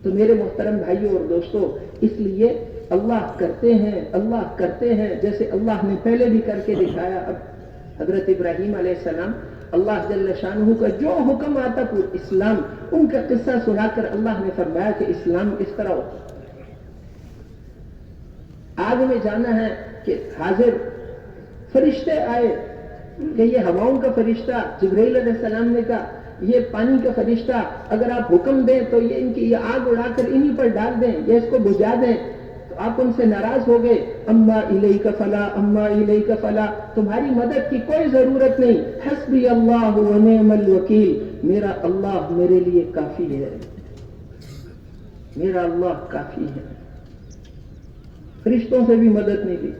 تو میرے محترم بھائیوں اور دوستوں, اس لیے اللہ کرتے ہیں جیسے اللہ نے پہلے بھی کر کے دکھایا. اب حضرت ابراہیم علیہ السلام اللہ جل شانہ کا جو حکم آتا پور اسلام, ان کا قصہ سنا کر اللہ نے فرمایا کہ اسلام اس طرح ہو. آگ میں جانا ہے کہ حاضر فرشتے آئے کہ یہ ہواؤں کا فرشتہ جبرائیل علیہ السلام نے کہا یہ پانی کا فرشتہ اگر آپ حکم دیں تو یہ ان کی یہ آگ اڑا کر انہی پر ڈال دیں یا اس کو بجھا دیں. تو آپ ان سے ناراض ہو گئے. اما الیک فلا اما الیک فلا, تمہاری مدد کی کوئی ضرورت نہیں. حسبی اللہ و نعم الوکیل, میرا اللہ میرے لیے کافی ہے, میرا اللہ کافی ہے. فرشتوں سے بھی مدد نہیں لی.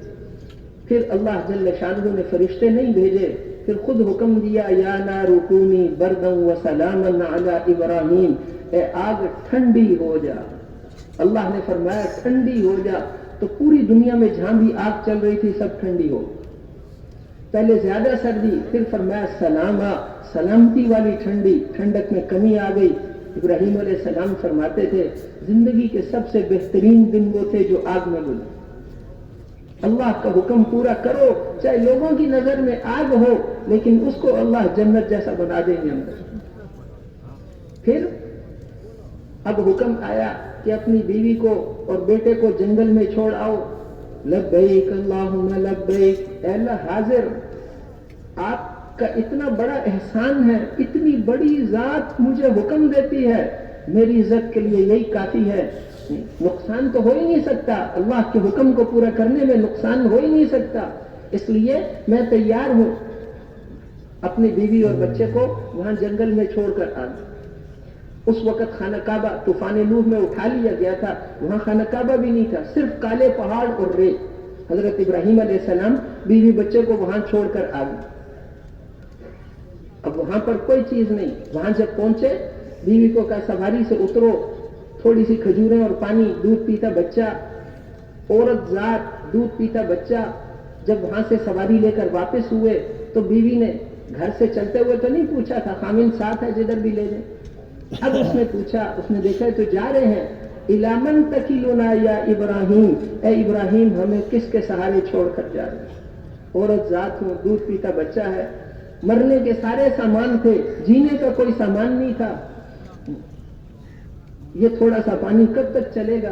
پھر اللہ جل شانہ نے فرشتے نہیں بھیجے, پھر خود حکم دیا یا نار کونی بردا و سلاما علی ابراہیم, اے آگ ٹھنڈی ہو جا. اللہ نے فرمایا ٹھنڈی ہو جا, تو پوری دنیا میں جہاں بھی آگ چل رہی تھی سب ٹھنڈی ہو. پہلے زیادہ سردی, پھر فرمایا سلاما, سلامتی والی ٹھنڈی, ٹھنڈک میں کمی آ گئی. ابراہیم علیہ السلام فرماتے تھے زندگی کے سب سے بہترین دن وہ تھے جو آگ میں گزرے. اللہ کا حکم پورا کرو, چاہے لوگوں کی نظر میں آگ ہو, لیکن اس کو اللہ جنت جیسا بنا دیں گے اندر. پھر اب حکم آیا کہ اپنی بیوی کو اور بیٹے کو جنگل میں چھوڑ آؤ. لبیک اللہم لبیک, اے اللہ حاضر آپ کا اتنا بڑا احسان ہے, اتنی بڑی ذات مجھے حکم دیتی ہے, میری عزت کے لیے یہی کافی ہے. نقصان تو ہو ہی نہیں سکتا, اللہ کے حکم کو پورا کرنے میں نقصان ہو ہی نہیں سکتا, اس لیے میں تیار ہوں. اپنی بیوی اور بچے کو وہاں جنگل میں چھوڑ کر آ گئے. اس وقت خانہ کعبہ طوفان نوح میں اٹھا لیا گیا تھا, وہاں خانہ کعبہ بھی نہیں تھا, صرف کالے پہاڑ اور ریت. حضرت ابراہیم علیہ السلام بیوی بچے کو وہاں چھوڑ کر آ گئے. اب وہاں پر کوئی چیز نہیں. وہاں جب پہنچے بیوی کو کہا سواری سے اترو, تھوڑی سی کھجوریں اور پانی, دودھ پیتا بچہ, عورت ذات دودھ پیتا بچہ. جب وہاں سے سواری لے کر واپس ہوئے تو بیوی نے گھر سے چلتے ہوئے تو نہیں پوچھا تھا خامن ساتھ ہے جدھر بھی لے جائیں. اب اس نے پوچھا, اس نے دیکھا تو جا رہے ہیں. اِلَامَنْ تَكِلُنَا یا ابراہیم, اے ابراہیم ہمیں کس کے سہارے چھوڑ کر جا رہے ہیں. عورت ذات ہوں, دودھ پیتا بچہ ہے, مرنے کے سارے سامان تھے, جینے کا کوئی سامان نہیں تھا. یہ تھوڑا سا پانی کب تک چلے گا؟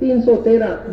313,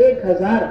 1000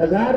1000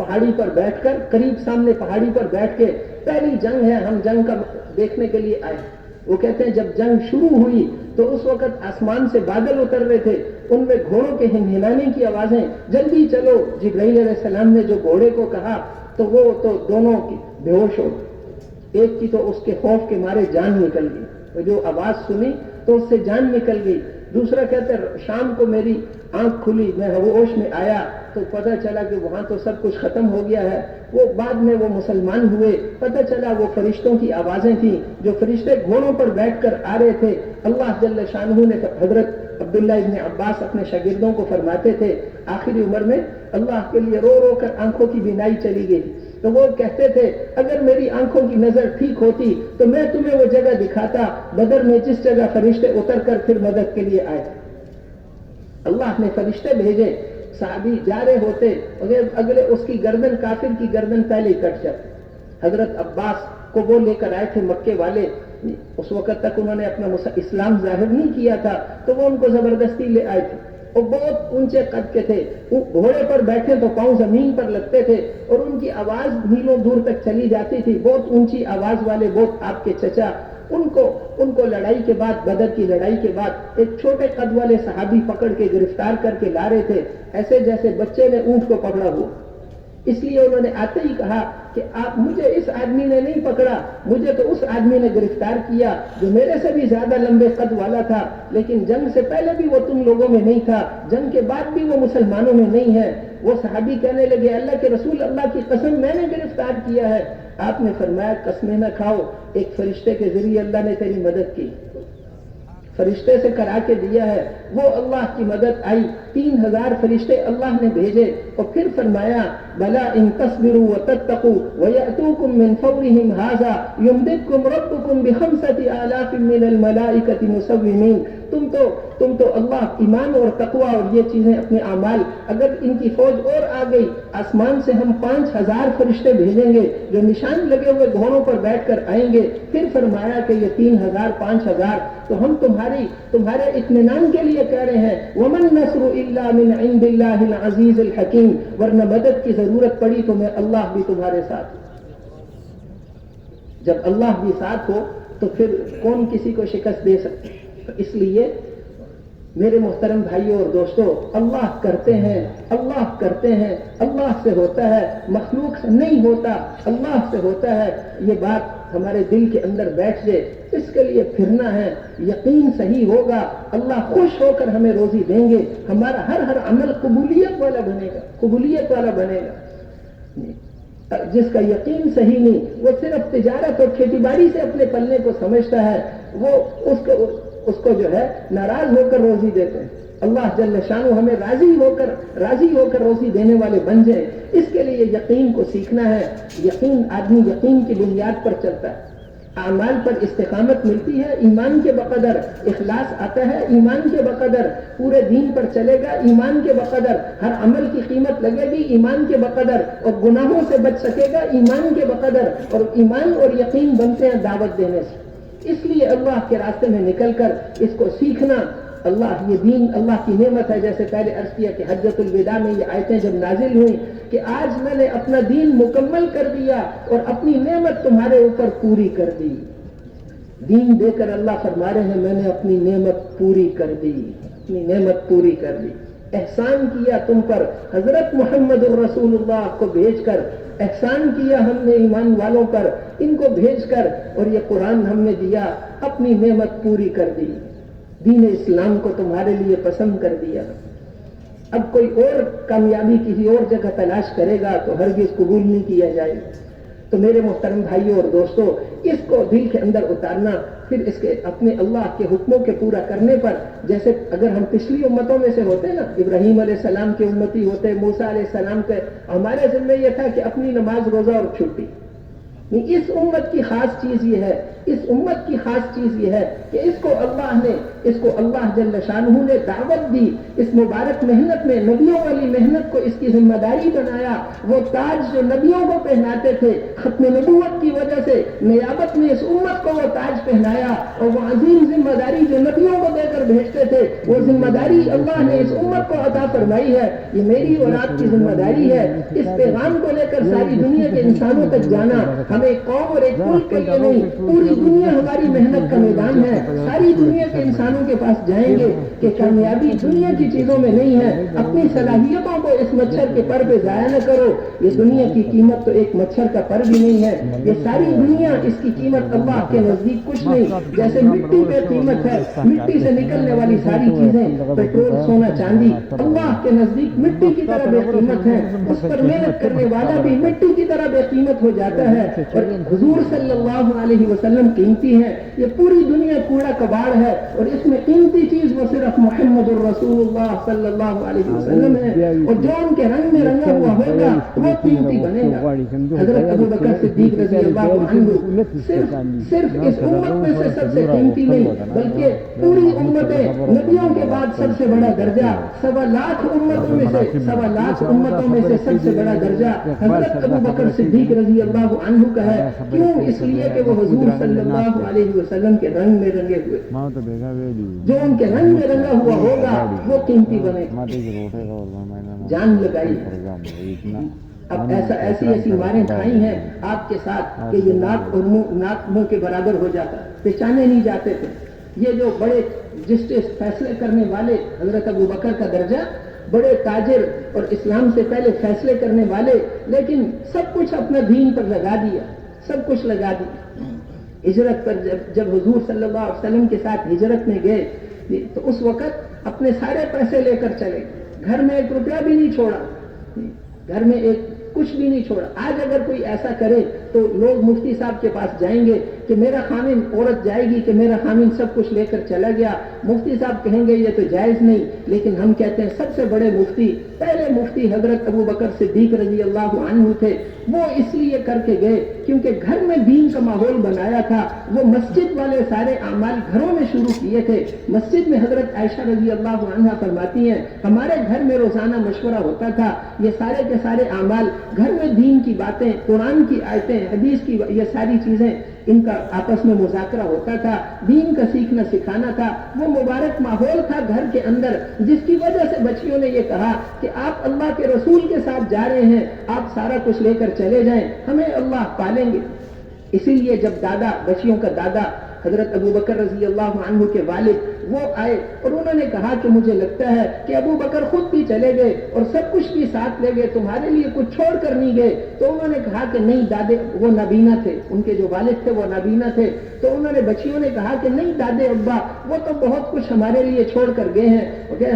پہاڑی پر بیٹھ کر قریب سامنے پہاڑی پر بیٹھ کے پہلی جنگ ہے ہم جنگ کا دیکھنے کے لیے آئے. وہ کہتے ہیں جب جنگ شروع ہوئی تو اس وقت آسمان سے بادل اتر رہے تھے, ان میں گھوڑوں کے ہنہنانے کی آوازیں, جلدی چلو. جبرائیل علیہ السلام نے جو گھوڑے کو کہا تو وہ تو دونوں کی بے ہوش ہو گئے. ایک کی تو اس کے خوف کے مارے جان نکل گئی, وہ جو آواز سنی تو اس سے جان نکل گئی. دوسرا کہتے ہیں شام کو میری آنکھ کھلی, میں ہوش میں آیا تو پتہ چلا کہ وہاں تو سب کچھ ختم ہو گیا ہے. وہ بعد میں وہ مسلمان ہوئے, پتہ چلا وہ فرشتوں کی آوازیں تھیں جو فرشتے گھوڑوں پر بیٹھ کر آ رہے تھے. اللہ جل شانہ نے حضرت عبداللہ ابن عباس اپنے شاگردوں کو فرماتے تھے آخری عمر میں اللہ کے لیے رو رو کر آنکھوں کی بینائی چلی گئی, تو وہ کہتے تھے اگر میری آنکھوں کی نظر ٹھیک ہوتی تو میں تمہیں وہ جگہ دکھاتا بدر میں جس جگہ فرشتے اتر کر پھر مدد کے لیے آئے. اللہ نے فرشتے بھیجے, صحابی جا رہے ہوتے اگلے اس کی گردن, کافر کی گردن پہلے ہی کٹ جاتی. حضرت عباس کو وہ لے کر آئے تھے مکے والے, اس وقت تک انہوں نے اپنا اسلام ظاہر نہیں کیا تھا, تو وہ ان کو زبردستی لے آئے تھے. وہ بہت اونچے قد کے تھے, وہ گھوڑے پر بیٹھے تو پاؤں زمین پر لگتے تھے اور ان کی آواز میلوں دور تک چلی جاتی تھی. بہت اونچی آواز والے, بہت آپ کے چچا. ان کو لڑائی کے بعد, بدر کی لڑائی کے بعد ایک چھوٹے قد والے صحابی پکڑ کے گرفتار کر کے لا رہے تھے, ایسے جیسے بچے نے اونٹ کو پکڑا ہو. اس لیے انہوں نے آتے ہی کہا کہ آپ, مجھے اس آدمی نے نہیں پکڑا, مجھے تو اس آدمی نے گرفتار کیا جو میرے سے بھی زیادہ لمبے قد والا تھا, لیکن جنگ سے پہلے بھی وہ تم لوگوں میں نہیں تھا, جنگ کے بعد بھی وہ مسلمانوں میں نہیں ہے. وہ صحابی کہنے لگے اللہ کے رسول, اللہ کی قسم میں نے گرفتار کیا ہے. آپ نے فرمایا قسمیں نہ کھاؤ, ایک فرشتے کے ذریعے اللہ نے تیری مدد کی, فرشتے سے کرا کے دیا ہے. وہ اللہ کی مدد آئی, 3000 فرشتے اللہ نے بھیجے. اور پھر فرمایا بلا ان تصبروا وتتقوا ويأتوكم من فورهم هذا يمددكم ربكم ب5000 من الملائكة مسومين. تم تو اللہ, ایمان اور تقوی اور یہ چیزیں اپنے اعمال, اگر ان کی فوج اور آ گئی آسمان سے ہم 5000 فرشتے بھیجیں گے جو نشان لگے ہوئے گھوڑوں پر بیٹھ کر آئیں گے. پھر فرمایا کہ یہ 3000 5000 تو ہم تمہارے اطمینان کے لیے کہہ رہے ہیں ومن نصر الا من عند اللہ العزیز الحکیم, ورنہ مدد کی ضرورت پڑی تو میں اللہ بھی تمہارے ساتھ ہوں. جب اللہ بھی ساتھ ہو تو پھر کون کسی کو شکست دے سکتے. اس لیے میرے محترم بھائیوں اور دوستوں, اللہ کرتے ہیں, اللہ سے ہوتا ہے, مخلوق سے نہیں ہوتا, اللہ سے ہوتا ہے. یہ بات ہمارے دل کے اندر بیٹھ جائے, اس کے لیے پھرنا ہے, یقین صحیح ہوگا, اللہ خوش ہو کر ہمیں روزی دیں گے, ہمارا ہر عمل قبولیت والا بنے گا. جس کا یقین صحیح نہیں, وہ صرف تجارت اور کھیتی باڑی سے اپنے پلنے کو سمجھتا ہے, وہ اس کو جو ہے ناراض ہو کر روزی دیتے ہیں. اللہ جل شانہ ہمیں راضی ہو کر روزی دینے والے بن جائیں. اس کے لیے یقین کو سیکھنا ہے. آدمی یقین کی بنیاد پر چلتا ہے, اعمال پر استقامت ملتی ہے ایمان کے بقدر, اخلاص آتا ہے ایمان کے بقدر, پورے دین پر چلے گا ایمان کے بقدر, ہر عمل کی قیمت لگے گی ایمان کے بقدر, اور گناہوں سے بچ سکے گا ایمان کے بقدر. اور ایمان اور یقین بنتے ہیں دعوت دینے سے. اس لیے اللہ کے راستے میں نکل کر اس کو سیکھنا. یہ دین اللہ کی نعمت ہے. جیسے پہلے عرض کیا کہ حجۃ الوداع میں یہ آیتیں جب نازل ہوئیں کہ آج میں نے اپنا دین مکمل کر دیا اور اپنی نعمت تمہارے اوپر پوری کر دی. دین دے کر اللہ فرما رہے ہیں میں نے اپنی نعمت پوری کر دی, احسان کیا تم پر. حضرت محمد الرسول اللہ کو بھیج کر احسان کیا ہم نے ایمان والوں پر, ان کو بھیج کر, اور یہ قرآن ہم نے دیا, اپنی نعمت پوری کر دی. دین اسلام کو تمہارے لیے پسند کر دیا. اب کوئی اور کامیابی کسی اور جگہ تلاش کرے گا تو ہرگز قبول نہیں کیا جائے. تو میرے محترم بھائیوں اور دوستوں, اس کو دل کے اندر اتارنا, پھر اس کے اپنے اللہ کے حکموں کے پورا کرنے پر, جیسے اگر ہم پچھلی امتوں میں سے ہوتے نا, ابراہیم علیہ السلام کے امتی ہوتے, موسیٰ علیہ السلام کے, ہمارے ذمہ یہ تھا کہ اپنی نماز روزہ اور چھٹی. اس امت کی خاص چیز یہ ہے اس امت کی خاص چیز یہ ہے کہ اس کو اللہ جل شانہ نے دعوت دی، اس مبارک محنت میں نبیوں والی محنت کو اس کی ذمہ داری بنایا۔ وہ تاج جو نبیوں کو پہناتے تھے، ختم نبوت کی وجہ سے نیابت میں اس امت کو وہ تاج پہنایا، اور وہ عظیم ذمہ داری جو نبیوں کو دے کر بھیجتے تھے، وہ ذمہ داری اللہ نے اس امت کو عطا فرمائی ہے۔ یہ میری اور آپ کی ذمہ داری ہے اس پیغام کو لے کر ساری دنیا کے انسانوں تک جانا۔ ہمیں ایک قوم اور ایک ملک کے لیے نہیں، پوری دنیا ہماری محنت کا میدان ہے۔ ساری دنیا کے انسانوں کے پاس جائیں گے کہ کامیابی دنیا کی چیزوں میں نہیں ہے، اپنی صلاحیتوں کو اس مچھر کے پر پہ ضائع نہ کرو۔ یہ دنیا کی قیمت تو ایک مچھر کا پر بھی نہیں ہے، یہ ساری دنیا، اس کی قیمت اللہ کے نزدیک کچھ نہیں۔ جیسے مٹی پہ قیمت ہے، مٹی سے نکلنے والی ساری چیزیں، پیٹرول، سونا، چاندی، اللہ کے نزدیک مٹی کی طرح بے قیمت ہے۔ اس پر محنت کرنے والا بھی مٹی کی طرح بے قیمت ہو جاتا ہے، اور حضور صلی اللہ علیہ وسلم قیمتی ہے۔ یہ پوری دنیا کوڑا کباڑ ہے، اور اس میں قیمتی چیز وہ صرف محمد الرسول اللہ صلی اللہ علیہ وسلم ہے، اور جو ان کے رنگ میں رنگا ہوا ہوگا وہ قیمتی بنے گا۔ حضرت ابو بکر صدیق رضی اللہ عنہ صرف اس امت میں سے سب سے قیمتی نہیں، بلکہ پوری امتیں نبیوں کے بعد سب سے بڑا درجہ، 1.25 امتوں میں سے 1.25 امتوں میں سے سب سے بڑا درجہ حضرت ابو بکر صدیق رضی اللہ عنہ کا ہے۔ کیوں؟ اس لیے کہ وہ حضور صلی اللہ علیہ وسلم کے رنگ میں رنگے ہوئے، جو ان کے رنگ میں رنگا ہوا ہوگا وہ قیمتی بنے۔ جان لگائی، اب ایسی ماریں کھائی ہیں آپ کے ساتھ کہ یہ ناک اور منہ کے برابر ہو جاتا، پہچانے نہیں جاتے تھے۔ یہ جو بڑے جسٹس، فیصلے کرنے والے، حضرت ابو بکر کا درجہ، بڑے تاجر اور اسلام سے پہلے فیصلے کرنے والے، لیکن سب کچھ اپنا دین پر لگا دیا، سب کچھ لگا دیا۔ ہجرت پر جب حضور صلی اللہ علیہ وسلم کے ساتھ ہجرت میں گئے تو اس وقت اپنے سارے پیسے لے کر چلے، گھر میں 1 روپیہ بھی نہیں چھوڑا، گھر میں کچھ بھی نہیں چھوڑا۔ آج اگر کوئی ایسا کرے تو لوگ مفتی صاحب کے پاس جائیں گے کہ میرا خامن، عورت جائے گی کہ میرا خامن سب کچھ لے کر چلا گیا، مفتی صاحب کہیں گے یہ تو جائز نہیں، لیکن ہم کہتے ہیں سب سے بڑے مفتی، پہلے مفتی حضرت ابو بکر صدیق رضی اللہ عنہ تھے۔ وہ اس لیے کر کے گئے کیونکہ گھر میں دین کا ماحول بنایا تھا۔ وہ مسجد والے سارے اعمال گھروں میں شروع کیے تھے۔ مسجد میں حضرت عائشہ رضی اللہ عنہا فرماتی ہیں ہمارے گھر میں روزانہ مشورہ ہوتا تھا، یہ سارے کے سارے اعمال گھر میں دین کی باتیں، قرآن کی آیتیں، حدیث کی، یہ ساری چیزیں ان کا آپس میں مذاکرہ ہوتا تھا، دین کا سیکھنا سکھانا تھا۔ وہ مبارک ماحول تھا گھر کے اندر، جس کی وجہ سے بچیوں نے یہ کہا کہ آپ اللہ کے رسول کے ساتھ جا رہے ہیں، آپ سارا کچھ لے کر چلے جائیں، ہمیں اللہ پالیں گے۔ اسی لیے جب دادا، بچیوں کا دادا حضرت ابو بکر رضی اللہ عنہ کے والد وہ آئے اور انہوں نے کہا کہ مجھے لگتا ہے کہ ابو بکر خود بھی چلے گئے اور سب کچھ بھی ساتھ لے گئے، تمہارے لیے کچھ چھوڑ کر نہیں گئے۔ تو انہوں نے کہا کہ نہیں دادے، وہ نابینا تھے، ان کے جو والد تھے وہ نابینا تھے، تو انہوں نے بچیوں نے کہا کہ نہیں دادے ابا، وہ تو بہت کچھ ہمارے لیے چھوڑ کر گئے ہیں،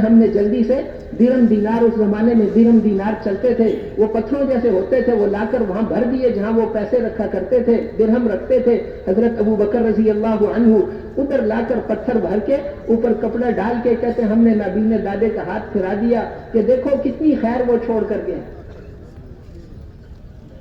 ہم نے جلدی سے درم دینار، اس زمانے میں درم دینار چلتے تھے، وہ پتھروں جیسے ہوتے تھے، وہ لا کر وہاں بھر دیے جہاں وہ پیسے رکھا کرتے تھے، درہم رکھتے تھے۔ حضرت ابو بکر رضی اللہ عنہ ادھر لا کر پتھر بھر کے اوپر کپڑا ڈال کے کہتے ہم نے نابینے دادے کا ہاتھ پھرا دیا کہ دیکھو کتنی خیر وہ چھوڑ کر گئے۔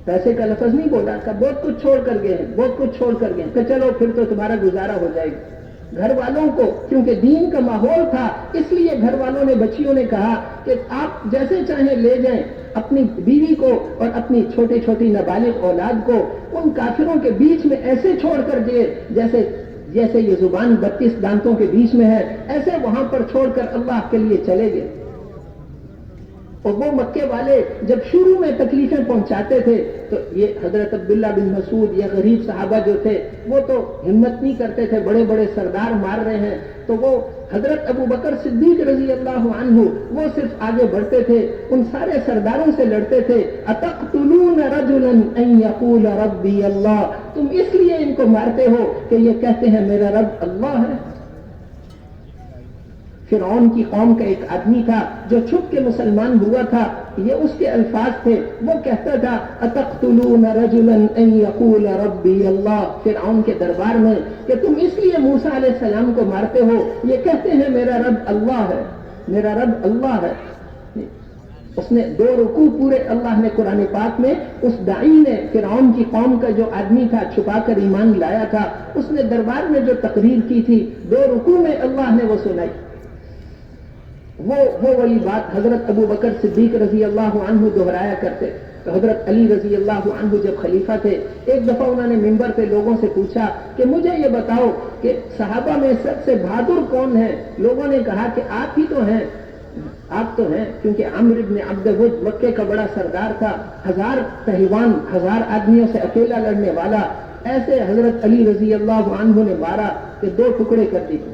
پیسے کا لفظ نہیں بولا کہ بہت کچھ چھوڑ کر گئے ہیں، بہت کچھ چھوڑ کر گئے، کہ چلو پھر تو تمہارا گزارا ہو جائے گا۔ گھر والوں کو کیونکہ دین کا ماحول تھا، اس لیے گھر والوں نے، بچیوں نے کہا کہ آپ جیسے چاہیں لے جائیں، اپنی بیوی کو اور اپنی چھوٹی چھوٹی نابالغ اولاد کو ان کافروں کے بیچ میں ایسے چھوڑ کر گئے جیسے یہ زبان 32 دانتوں کے بیچ میں ہے، ایسے وہاں پر چھوڑ کر اللہ کے لیے چلے گئے۔ اور وہ مکے والے جب شروع میں تکلیفیں پہنچاتے تھے تو یہ حضرت عبداللہ بن مسعود یا غریب صحابہ جو تھے وہ تو ہمت نہیں کرتے تھے، بڑے بڑے سردار مار رہے ہیں، تو وہ حضرت ابو بکر صدیق رضی اللہ عنہ وہ صرف آگے بڑھتے تھے، ان سارے سرداروں سے لڑتے تھے۔ اتقتلون رجلا ان یقول ربی اللہ، تم اس لیے ان کو مارتے ہو کہ یہ کہتے ہیں میرا رب اللہ ہے۔ فرعون کی قوم کا ایک آدمی تھا جو چھپ کے مسلمان ہوا تھا، یہ اس کے الفاظ تھے، وہ کہتا تھا اتقتلون رجلا ان یقول ربی اللہ، فرعون کے دربار میں، کہ تم اس لیے موسیٰ علیہ السلام کو مارتے ہو، یہ کہتے ہیں میرا رب اللہ ہے، میرا رب اللہ ہے۔ اس نے 2 رکوع پورے اللہ نے قرآن پاک میں اس داعی نے فرعون کی قوم کا جو آدمی تھا چھپا کر ایمان لایا تھا اس نے دربار میں جو تقریر کی تھی 2 رکوع میں اللہ نے وہ سنائی. وہ والی بات حضرت ابو بکر صدیق رضی اللہ عنہ دہرایا کرتے. تو حضرت علی رضی اللہ عنہ جب خلیفہ تھے ایک دفعہ انہوں نے منبر پہ لوگوں سے پوچھا کہ مجھے یہ بتاؤ کہ صحابہ میں سب سے بہادر کون ہے؟ لوگوں نے کہا کہ آپ ہی تو ہیں. آپ تو ہیں کیونکہ عمرو بن عبد ود مکے کا بڑا سردار تھا, 1000 پہلوان 1000 آدمیوں سے اکیلا لڑنے والا. ایسے حضرت علی رضی اللہ عنہ نے مارا کہ 2 ٹکڑے کر دیے.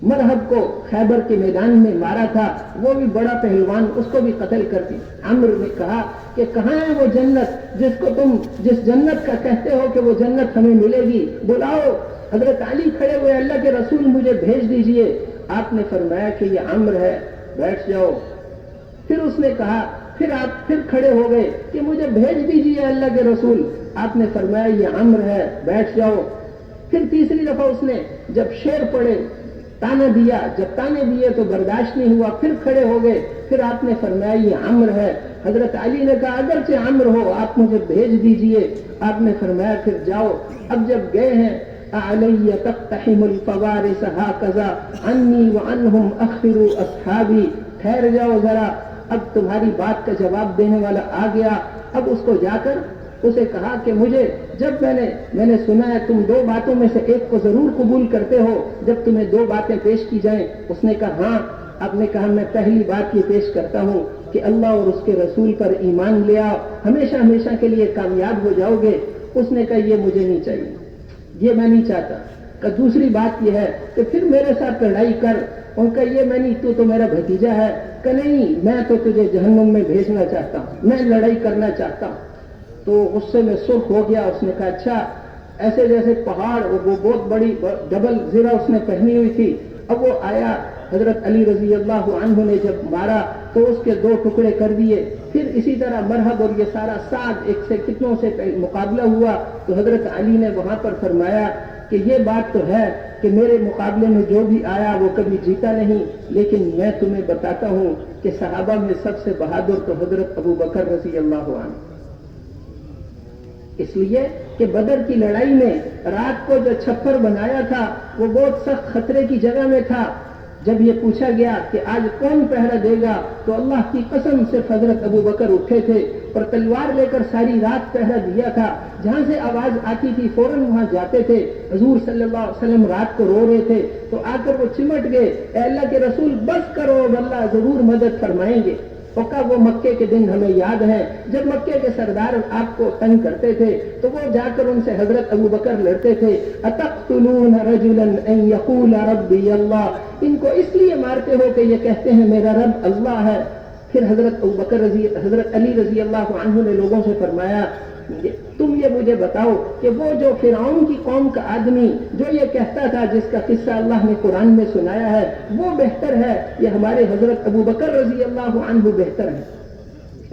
مرہب کو خیبر کے میدان میں مارا تھا, وہ بھی بڑا پہلوان, اس کو بھی قتل کر دی. عمرو نے کہا کہ کہاں ہے وہ جنت جس جنت کا کہتے ہو کہ وہ جنت ہمیں ملے گی, بلاؤ. حضرت علی کھڑے ہوئے, اللہ کے رسول مجھے بھیج دیجئے. آپ نے فرمایا کہ یہ عمرو ہے, بیٹھ جاؤ. پھر اس نے کہا, آپ پھر کھڑے ہو گئے کہ مجھے بھیج دیجئے اللہ کے رسول. آپ نے فرمایا یہ عمرو ہے, بیٹھ جاؤ. پھر تیسری دفعہ اس نے جب شعر پڑھے تانا دیا, جب تانے دیے تو برداشت نہیں ہوا, پھر کھڑے ہو گئے. پھر آپ نے فرمایا یہ عمرو ہے. حضرت علی نے کہا اگرچہ عمرو ہو آپ مجھے بھیج دیجئے. آپ نے فرمایا پھر جاؤ. اب جب گئے ہیں, علی تقتحم الفوارس ہاکذا عنی وعنہم اخروا اصحابی, ٹھہر جاؤ ذرا, اب تمہاری بات کا جواب دینے والا آ گیا. اب اس کو جا کر اسے کہا کہ مجھے جب میں نے سنا ہے تم 2 باتوں میں سے ایک کو ضرور قبول کرتے ہو جب تمہیں 2 باتیں پیش کی جائیں. اس نے کہا ہاں. آپ نے کہا میں پہلی بات یہ پیش کرتا ہوں کہ اللہ اور اس کے رسول پر ایمان لے آؤ, ہمیشہ ہمیشہ کے لیے کامیاب ہو جاؤ گے. اس نے کہا یہ مجھے نہیں چاہیے, یہ میں نہیں چاہتا. کہ دوسری بات یہ ہے کہ پھر میرے ساتھ لڑائی کر. ان کا یہ میں نہیں, تو میرا بھتیجا ہے. کہ نہیں, میں تو تجھے جہنم میں بھیجنا چاہتا ہوں, میں لڑائی کرنا چاہتا ہوں. تو غصے میں سرخ ہو گیا. اس نے کہا اچھا, ایسے جیسے پہاڑ, وہ بہت بڑی ڈبل زرہ اس نے پہنی ہوئی تھی. اب وہ آیا, حضرت علی رضی اللہ عنہ نے جب مارا تو اس کے 2 ٹکڑے کر دیے. پھر اسی طرح مرہب اور یہ سارا سعد ایک سے کتنوں سے مقابلہ ہوا. تو حضرت علی نے وہاں پر فرمایا کہ یہ بات تو ہے کہ میرے مقابلے میں جو بھی آیا وہ کبھی جیتا نہیں, لیکن میں تمہیں بتاتا ہوں کہ صحابہ میں سب سے بہادر تو حضرت ابو بکر رضی اللہ عنہ. اس لیے کہ بدر کی لڑائی میں رات کو جو چھپر بنایا تھا وہ بہت سخت خطرے کی جگہ میں تھا. جب یہ پوچھا گیا کہ آج کون پہرا دے گا تو اللہ کی قسم صرف حضرت ابو بکر اٹھے تھے اور تلوار لے کر ساری رات پہرا دیا تھا. جہاں سے آواز آتی تھی فوراً وہاں جاتے تھے. حضور صلی اللہ علیہ وسلم رات کو رو رہے تھے تو آ کر وہ چمٹ گئے, اے اللہ کے رسول بس کرو, اللہ ضرور مدد فرمائیں گے. وہ مکے کے دن ہمیں یاد ہے جب مکے کے سردار آپ کو تنگ کرتے تھے تو وہ جا کر ان سے حضرت ابو بکر لڑتے تھے. اتقتلون رجلا ان یقول ربی اللہ, ان کو اس لیے مارتے ہو کہ یہ کہتے ہیں میرا رب اللہ ہے. پھر حضرت علی رضی اللہ عنہ نے لوگوں سے فرمایا تم یہ مجھے بتاؤ کہ وہ جو فرعون کی قوم کا آدمی جو یہ کہتا تھا, جس کا قصہ اللہ نے قرآن میں سنایا ہے, وہ بہتر ہے یا ہمارے حضرت ابو بکر رضی اللہ عنہ بہتر ہے؟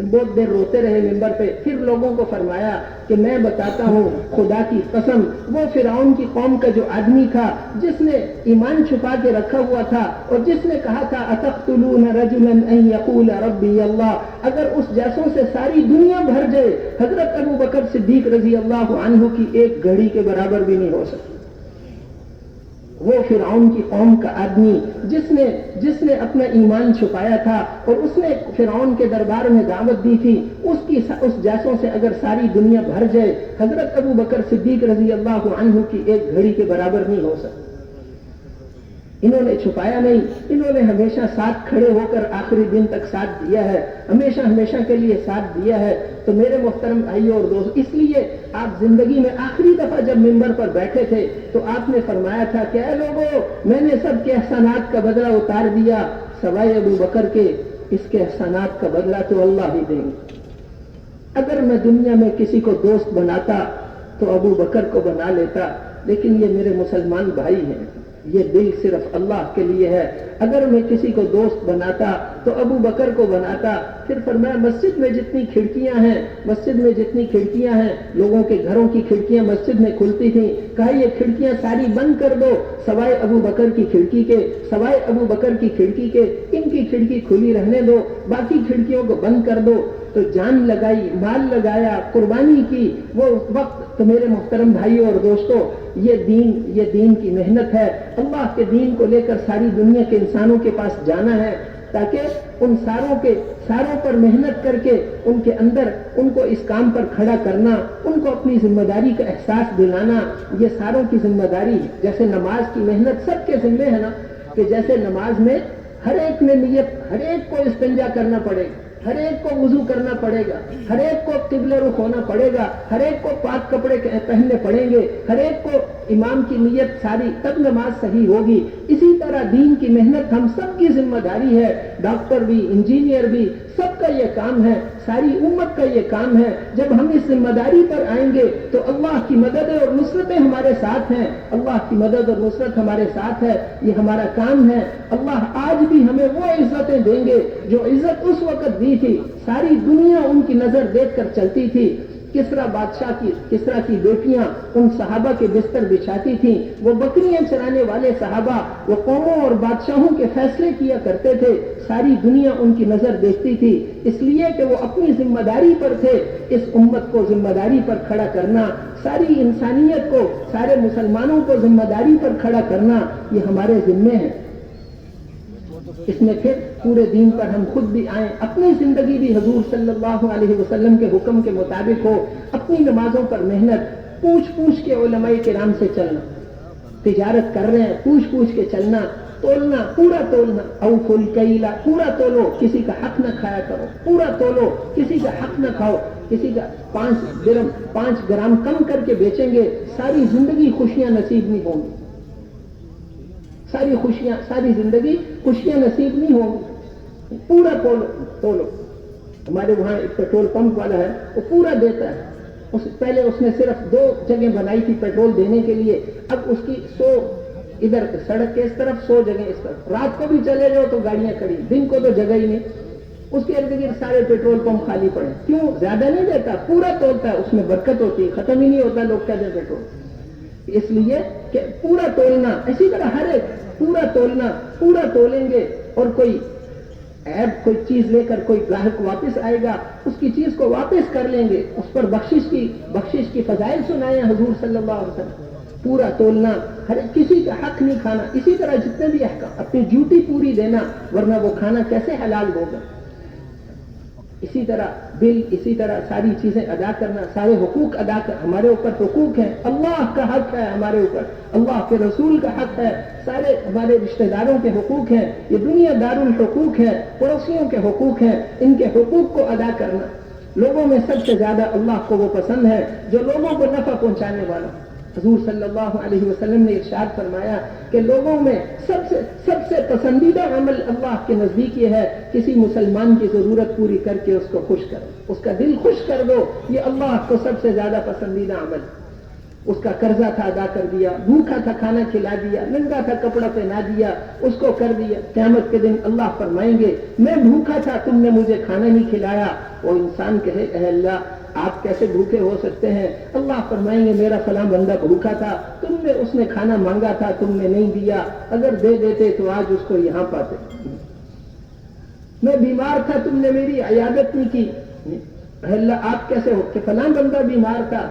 بہت دیر روتے رہے ممبر پہ. پھر لوگوں کو فرمایا کہ میں بتاتا ہوں خدا کی قسم, وہ فرعون کی قوم کا جو آدمی تھا جس نے ایمان چھپا کے رکھا ہوا تھا اور جس نے کہا تھا اتقتلون رجلا ان یقول ربی اللہ, اگر اس جیسوں سے ساری دنیا بھر جائے حضرت ابو بکر صدیق رضی اللہ عنہ کی ایک گھڑی کے برابر بھی نہیں ہو سکتی. وہ فرعون کی قوم کا آدمی جس نے اپنا ایمان چھپایا تھا اور اس نے فرعون کے دربار میں دعوت دی تھی, اس جیسوں سے اگر ساری دنیا بھر جائے حضرت ابو بکر صدیق رضی اللہ عنہ کی ایک گھڑی کے برابر نہیں ہو سکتی. انہوں نے چھپایا نہیں, انہوں نے ہمیشہ ساتھ کھڑے ہو کر آخری دن تک ساتھ دیا ہے, ہمیشہ کے لیے ساتھ دیا ہے. تو میرے محترم بھائیوں اور دوست, اس لیے آپ زندگی میں آخری دفعہ جب ممبر پر بیٹھے تھے تو آپ نے فرمایا تھا کہ اے لوگوں, میں نے سب کے احسانات کا بدلہ اتار دیا سوائے ابو بکر کے, اس کے احسانات کا بدلہ تو اللہ ہی دیں گے. اگر میں دنیا میں کسی کو دوست بناتا تو ابو بکر کو بنا لیتا, لیکن یہ میرے مسلمان بھائی ہیں, یہ دل صرف اللہ کے لیے ہے. اگر میں کسی کو دوست بناتا تو ابو بکر کو بناتا. پھر فرمایا مسجد میں جتنی کھڑکیاں ہیں لوگوں کے گھروں کی کھڑکیاں مسجد میں کھلتی تھیں, کہا یہ کھڑکیاں ساری بند کر دو سوائے ابو بکر کی کھڑکی کے, ان کی کھڑکی کھلی رہنے دو, باقی کھڑکیوں کو بند کر دو. تو جان لگائی, مال لگایا, قربانی کی وہ وقت. تو میرے محترم بھائیوں اور دوستوں, یہ دین کی محنت ہے. اللہ کے دین کو لے کر ساری دنیا کے انسانوں کے پاس جانا ہے تاکہ ان ساروں پر محنت کر کے ان کے اندر ان کو اس کام پر کھڑا کرنا, ان کو اپنی ذمہ داری کا احساس دلانا, یہ ساروں کی ذمہ داری. جیسے نماز کی محنت سب کے ذمہ ہے نا, کہ جیسے نماز میں ہر ایک نے نیت, ہر ایک کو استنجا کرنا پڑے گا, ہر ایک کو وضو کرنا پڑے گا, ہر ایک کو قبلہ رخ ہونا پڑے گا, ہر ایک کو پاک کپڑے پہننے پڑیں گے, ہر ایک کو امام کی نیت ساری, تب نماز صحیح ہوگی. اسی طرح دین کی محنت ہم سب کی ذمہ داری ہے. ڈاکٹر بھی, انجینئر بھی, سب کا یہ کام ہے, ساری امت کا یہ کام ہے. جب ہم اس ذمہ داری پر آئیں گے تو اللہ کی مدد اور نصرتیں ہمارے ساتھ ہیں. اللہ کی مدد اور نصرت ہمارے ساتھ ہے. یہ ہمارا کام ہے. اللہ آج بھی ہمیں وہ عزتیں دیں گے جو عزت اس وقت دی تھی. ساری دنیا ان کی نظر دیکھ کر چلتی تھی. کسرا کی بیٹیاں ان صحابہ کے بستر بچھاتی تھیں. وہ بکریاں چرانے والے صحابہ, وہ قوموں اور بادشاہوں کے فیصلے کیا کرتے تھے. ساری دنیا ان کی نظر دیکھتی تھی, اس لیے کہ وہ اپنی ذمہ داری پر تھے. اس امت کو ذمہ داری پر کھڑا کرنا, ساری انسانیت کو, سارے مسلمانوں کو ذمہ داری پر کھڑا کرنا, یہ ہمارے ذمے ہے. اس میں پھر پورے دین پر ہم خود بھی آئیں, اپنی زندگی بھی حضور صلی اللہ علیہ وسلم کے حکم کے مطابق ہو. اپنی نمازوں پر محنت, پوچھ کے علماء کرام سے چلنا. تجارت کر رہے ہیں, پوچھ کے چلنا, تولنا, پورا تولنا. اوفوا الکیل, پورا تولو, کسی کا حق نہ کھایا کرو, پورا تولو, کسی کا حق نہ کھاؤ. کسی کا 5 گرام کم کر کے بیچیں گے, ساری زندگی خوشیاں نصیب نہیں ہوں گی. ساری زندگی خوشیاں نصیب نہیں ہوں گی. پورا تولو. ہمارے وہاں ایک پیٹرول پمپ والا ہے, وہ پورا دیتا ہے. پہلے اس نے صرف 2 جگہ بنائی تھی پیٹرول دینے کے لیے, اب اس کی 100 ادھر سڑک کے اس طرف, 100 جگہ اس طرف. رات کو بھی چلے جاؤ تو گاڑیاں کھڑی, دن کو تو جگہ ہی نہیں. اس کے ارد گرد سارے پیٹرول پمپ خالی پڑے. کیوں؟ زیادہ نہیں دیتا, پورا تولتا ہے. اس میں برکت ہوتی ہے, ختم ہی نہیں ہوتا. لوگ کہتے ہیں پیٹرول, اس لیے کہ پورا تولنا. اسی طرح ہر ایک پورا تولنا, پورا تولیں گے. اور کوئی چیز لے کر کوئی گاہک واپس آئے گا, اس کی چیز کو واپس کر لیں گے. اس پر بخشش کی فضائل سنائے حضور صلی اللہ علیہ وسلم. پورا تولنا, ہر کسی کا حق نہیں کھانا. اسی طرح جتنے بھی احکام, اپنی ڈیوٹی پوری دینا, ورنہ وہ کھانا کیسے حلال ہوگا. اسی طرح ساری چیزیں ادا کرنا, سارے حقوق ادا کر. ہمارے اوپر حقوق ہیں, اللہ کا حق ہے ہمارے اوپر, اللہ کے رسول کا حق ہے, سارے ہمارے رشتہ داروں کے حقوق ہیں. یہ دنیا دار الحقوق ہے, پڑوسیوں کے حقوق ہیں. ان کے حقوق کو ادا کرنا. لوگوں میں سب سے زیادہ اللہ کو وہ پسند ہے جو لوگوں کو نفع پہنچانے والا. حضور صلی اللہ علیہ وسلم نے ارشاد فرمایا کہ لوگوں میں سب سے پسندیدہ عمل اللہ کے نزدیک یہ ہے, کسی مسلمان کی ضرورت پوری کر کے اس کو خوش کرو, اس کا دل خوش کر دو. یہ اللہ کو سب سے زیادہ پسندیدہ عمل. اس کا قرضہ تھا ادا کر دیا, بھوکا تھا کھانا کھلا دیا, ننگا تھا کپڑا پہنا دیا, اس کو کر دیا. قیامت کے دن اللہ فرمائیں گے میں بھوکا تھا, تم نے مجھے کھانا نہیں کھلایا. وہ انسان کہے اے اللہ آپ کیسے بھوکے ہو سکتے ہیں؟ اللہ فرمائیں گے میرا فلاں بندہ بھوکا تھا, اس نے کھانا مانگا تھا, تم نے نہیں دیا. اگر دے دیتے تو آج اس کو یہاں پاتے. میں بیمار تھا, تم نے میری عیادت نہیں کی. اللہ آپ کیسے ہو کہ فلاں بندہ بیمار تھا,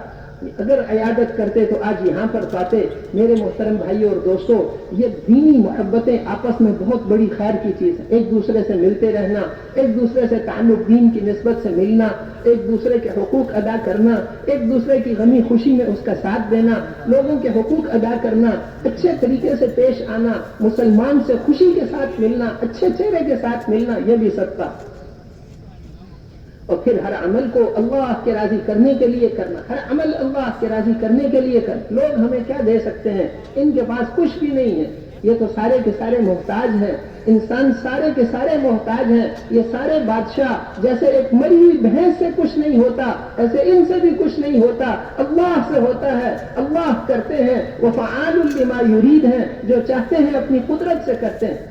اگر عیادت کرتے تو آج یہاں پر پاتے. میرے محترم بھائیوں اور دوستوں, یہ دینی محبتیں آپس میں بہت بڑی خیر کی چیز ہے. ایک دوسرے سے ملتے رہنا, ایک دوسرے سے تعلق دین کی نسبت سے ملنا, ایک دوسرے کے حقوق ادا کرنا, ایک دوسرے کی غمی خوشی میں اس کا ساتھ دینا, لوگوں کے حقوق ادا کرنا, اچھے طریقے سے پیش آنا, مسلمان سے خوشی کے ساتھ ملنا, اچھے چہرے کے ساتھ ملنا, یہ بھی صدقہ. اور پھر ہر عمل کو اللہ کے راضی کرنے کے لیے کرنا, ہر عمل اللہ کے راضی کرنے کے لیے کرنا. لوگ ہمیں کیا دے سکتے ہیں؟ ان کے پاس کچھ بھی نہیں ہے. یہ تو سارے کے سارے محتاج ہیں، انسان سارے کے سارے محتاج ہیں، یہ سارے بادشاہ جیسے ایک مری ہوئی بھینس سے کچھ نہیں ہوتا ایسے ان سے بھی کچھ نہیں ہوتا، اللہ سے ہوتا ہے، اللہ کرتے ہیں، وہ فعال لما یرید ہیں، جو چاہتے ہیں اپنی قدرت سے کرتے ہیں،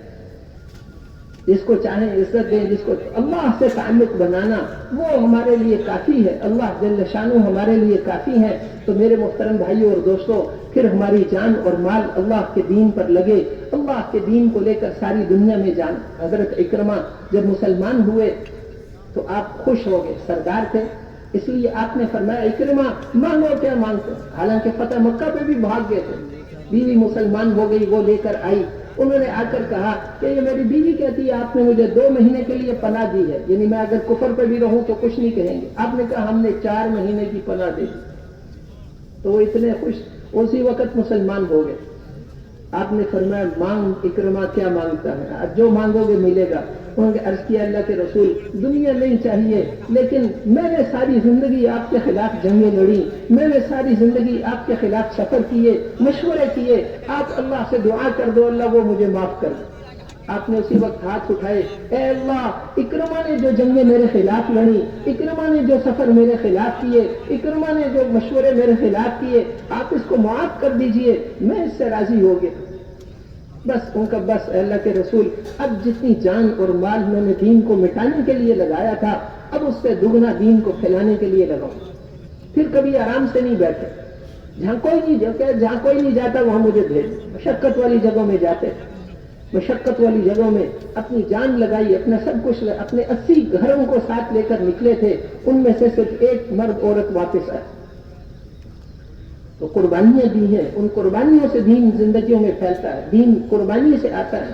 جس کو چاہیں عزت دیں، جس کو اللہ سے تعلق بنانا وہ ہمارے لیے کافی ہے، اللہ جل شانہ ہمارے لیے کافی ہے۔ تو میرے محترم بھائیوں اور دوستوں، پھر ہماری جان اور مال اللہ کے دین پر لگے، اللہ کے دین کو لے کر ساری دنیا میں جان۔ حضرت اکرمہ جب مسلمان ہوئے تو آپ خوش ہو گئے، سردار تھے، اس لیے آپ نے فرمایا اکرمہ مانگو کیا مانگتے، حالانکہ فتح مکہ پہ بھی بھاگ گئے تھے، بیوی مسلمان ہو گئی، وہ لے کر آئی، انہوں نے آ کر کہا کہ یہ میری بیوی کہتی ہے آپ نے مجھے 2 مہینے کے لیے پناہ دی ہے، یعنی میں اگر کفر پہ بھی رہوں تو کچھ نہیں کہیں گے۔ آپ نے کہا ہم نے 4 مہینے کی پناہ دے دی، تو وہ اتنے خوش، اسی وقت مسلمان ہو گئے۔ آپ نے فرمایا مانگ اکرمہ کیا مانگتا ہے، جو مانگو گے ملے گا۔ انہوں نے عرض کیا اللہ کے رسول دنیا نہیں چاہیے، لیکن میں نے ساری زندگی آپ کے خلاف جنگیں لڑی، میں نے ساری زندگی آپ کے خلاف سفر کیے، مشورے کیے، آپ اللہ سے دعا کر دو اللہ وہ مجھے معاف کر دے۔ آپ نے اسی وقت ہاتھ اٹھائے، اے اللہ اکرمہ نے جو جنگیں میرے خلاف لڑی، اکرمہ نے جو سفر میرے خلاف کیے، اکرمہ نے جو مشورے میرے خلاف کیے، آپ اس کو معاف کر دیجئے، میں اس سے راضی ہو گیا۔ بس ان کا بس اے اللہ کے رسول اب جتنی جان اور مال میں نے دین کو مٹانے کے لیے لگایا تھا اب اس سے دگنا دین کو پھیلانے کے لیے لگاؤں۔ پھر کبھی آرام سے نہیں بیٹھے، جہاں کوئی نہیں جاتا وہاں مجھے بھیج، مشقت والی جگہوں میں جاتے، مشقت والی جگہوں میں اپنی جان لگائی، اپنا سب کچھ، اپنے 80 گھروں کو ساتھ لے کر نکلے تھے، ان میں سے صرف ایک مرد عورت واپس آئے۔ تو قربانیاں دی ہیں، ان قربانیوں سے دین زندگیوں میں پھیلتا ہے، دین قربانی سے آتا ہے۔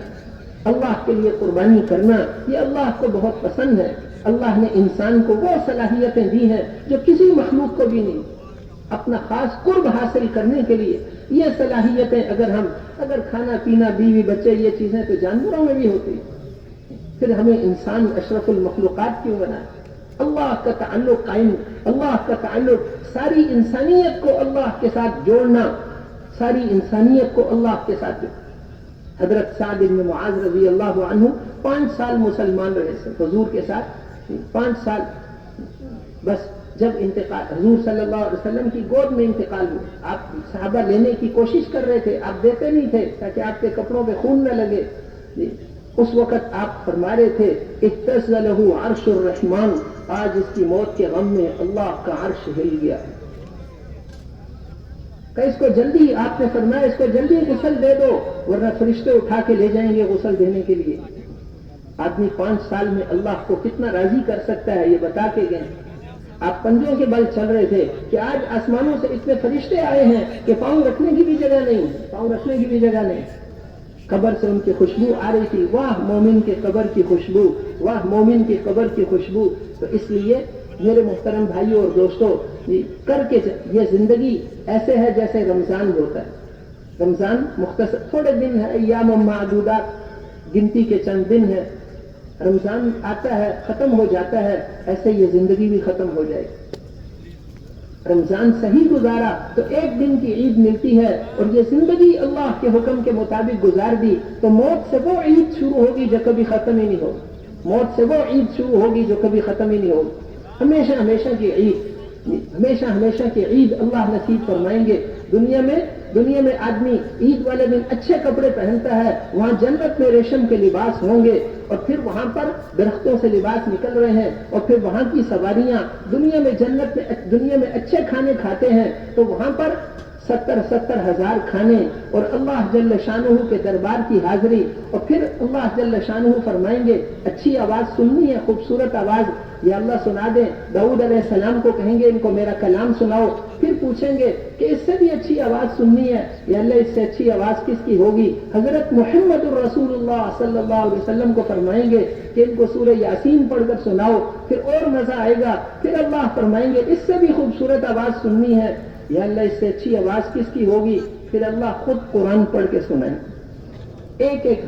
اللہ کے لیے قربانی کرنا یہ اللہ کو بہت پسند ہے۔ اللہ نے انسان کو وہ صلاحیتیں دی ہیں جو کسی مخلوق کو بھی نہیں، اپنا خاص قرب حاصل کرنے کے لیے یہ صلاحیتیں اگر کھانا پینا بیوی بچے یہ چیزیں تو جانوروں میں بھی ہوتی ہیں، پھر ہمیں انسان اشرف المخلوقات کیوں بنائے؟ اللہ کا تعلق قائم، اللہ کا تعلق ساری انسانیت کو اللہ کے ساتھ جوڑنا، ساری انسانیت کو اللہ کے ساتھ جوڑنا۔ حضرت سعد بن معاذ رضی اللہ عنہ 5 سال مسلمان رہے تھے حضور کے ساتھ، 5 سال، بس جب انتقال حضور صلی اللہ علیہ وسلم کی گود میں انتقال ہوا، آپ صحابہ لینے کی کوشش کر رہے تھے، آپ دیتے نہیں تھے تاکہ آپ کے کپڑوں پہ خون نہ لگے۔ اس وقت آپ فرما رہے تھے اہتز لہ عرش الرحمن، آج اس کی موت کے غم میں اللہ کا عرش ہل گیا ہے، کہ اس کو جلدی، آپ نے فرمایا اس کو جلدی غسل دے دو ورنہ فرشتے اٹھا کے لے جائیں گے غسل دینے کے لیے۔ آدمی 5 سال میں اللہ کو کتنا راضی کر سکتا ہے یہ بتا کے گئے۔ آپ پنجوں کے بل چل رہے تھے کہ آج آسمانوں سے اتنے فرشتے آئے ہیں کہ پاؤں رکھنے کی بھی جگہ نہیں، پاؤں رکھنے کی بھی جگہ نہیں۔ قبر سے ان کی خوشبو آ رہی تھی، واہ مومن کے قبر کی خوشبو، واہ مومن کی قبر کی خوشبو۔ تو اس لیے میرے محترم بھائیوں اور دوستوں، کر کے یہ زندگی ایسے ہے جیسے رمضان ہوتا ہے۔ رمضان مختصر تھوڑے دن ہے، ایام معدودات، گنتی کے چند دن ہیں، رمضان آتا ہے ختم ہو جاتا ہے، ایسے یہ زندگی بھی ختم ہو جائے گی۔ رمضان صحیح گزارا تو 1 دن کی عید ملتی ہے، اور یہ زندگی اللہ کے حکم کے مطابق گزار دی تو موت سے وہ عید شروع ہوگی جو کبھی ختم ہی نہیں ہوگی، موت سے وہ عید شروع ہوگی جو کبھی ختم ہی نہیں ہوگی۔ ہمیشہ ہمیشہ کی عید، ہمیشہ ہمیشہ کی عید اللہ نصیب فرمائیں گے۔ دنیا میں آدمی عید والے دن اچھے کپڑے پہنتا ہے، وہاں جنت میں ریشم کے لباس ہوں گے، اور پھر وہاں پر درختوں سے لباس نکل رہے ہیں، اور پھر وہاں کی سواریاں، دنیا میں اچھے کھانے کھاتے ہیں تو وہاں پر 70 ہزار کھانے، اور اللہ جل شانہ کے دربار کی حاضری، اور پھر اللہ جل شانہ فرمائیں گے اچھی آواز سننی ہے، خوبصورت آواز، یا اللہ سنا دیں، داؤد علیہ السلام کو کہیں گے ان کو میرا کلام سناؤ، پھر پوچھیں گے کہ اس سے بھی اچھی آواز سننی ہے، یا اللہ اس سے اچھی آواز کس کی ہوگی؟ حضرت محمد الرسول اللہ صلی اللہ علیہ وسلم کو فرمائیں گے کہ ان کو سورہ یاسین پڑھ کر سناؤ، پھر اور مزہ آئے گا، پھر اللہ فرمائیں گے اس سے بھی خوبصورت آواز سننی ہے، یا اللہ اس سے اچھی آواز کس کی ہوگی؟ پھر اللہ خود قرآن پڑھ کے سنائیں، ایک ایک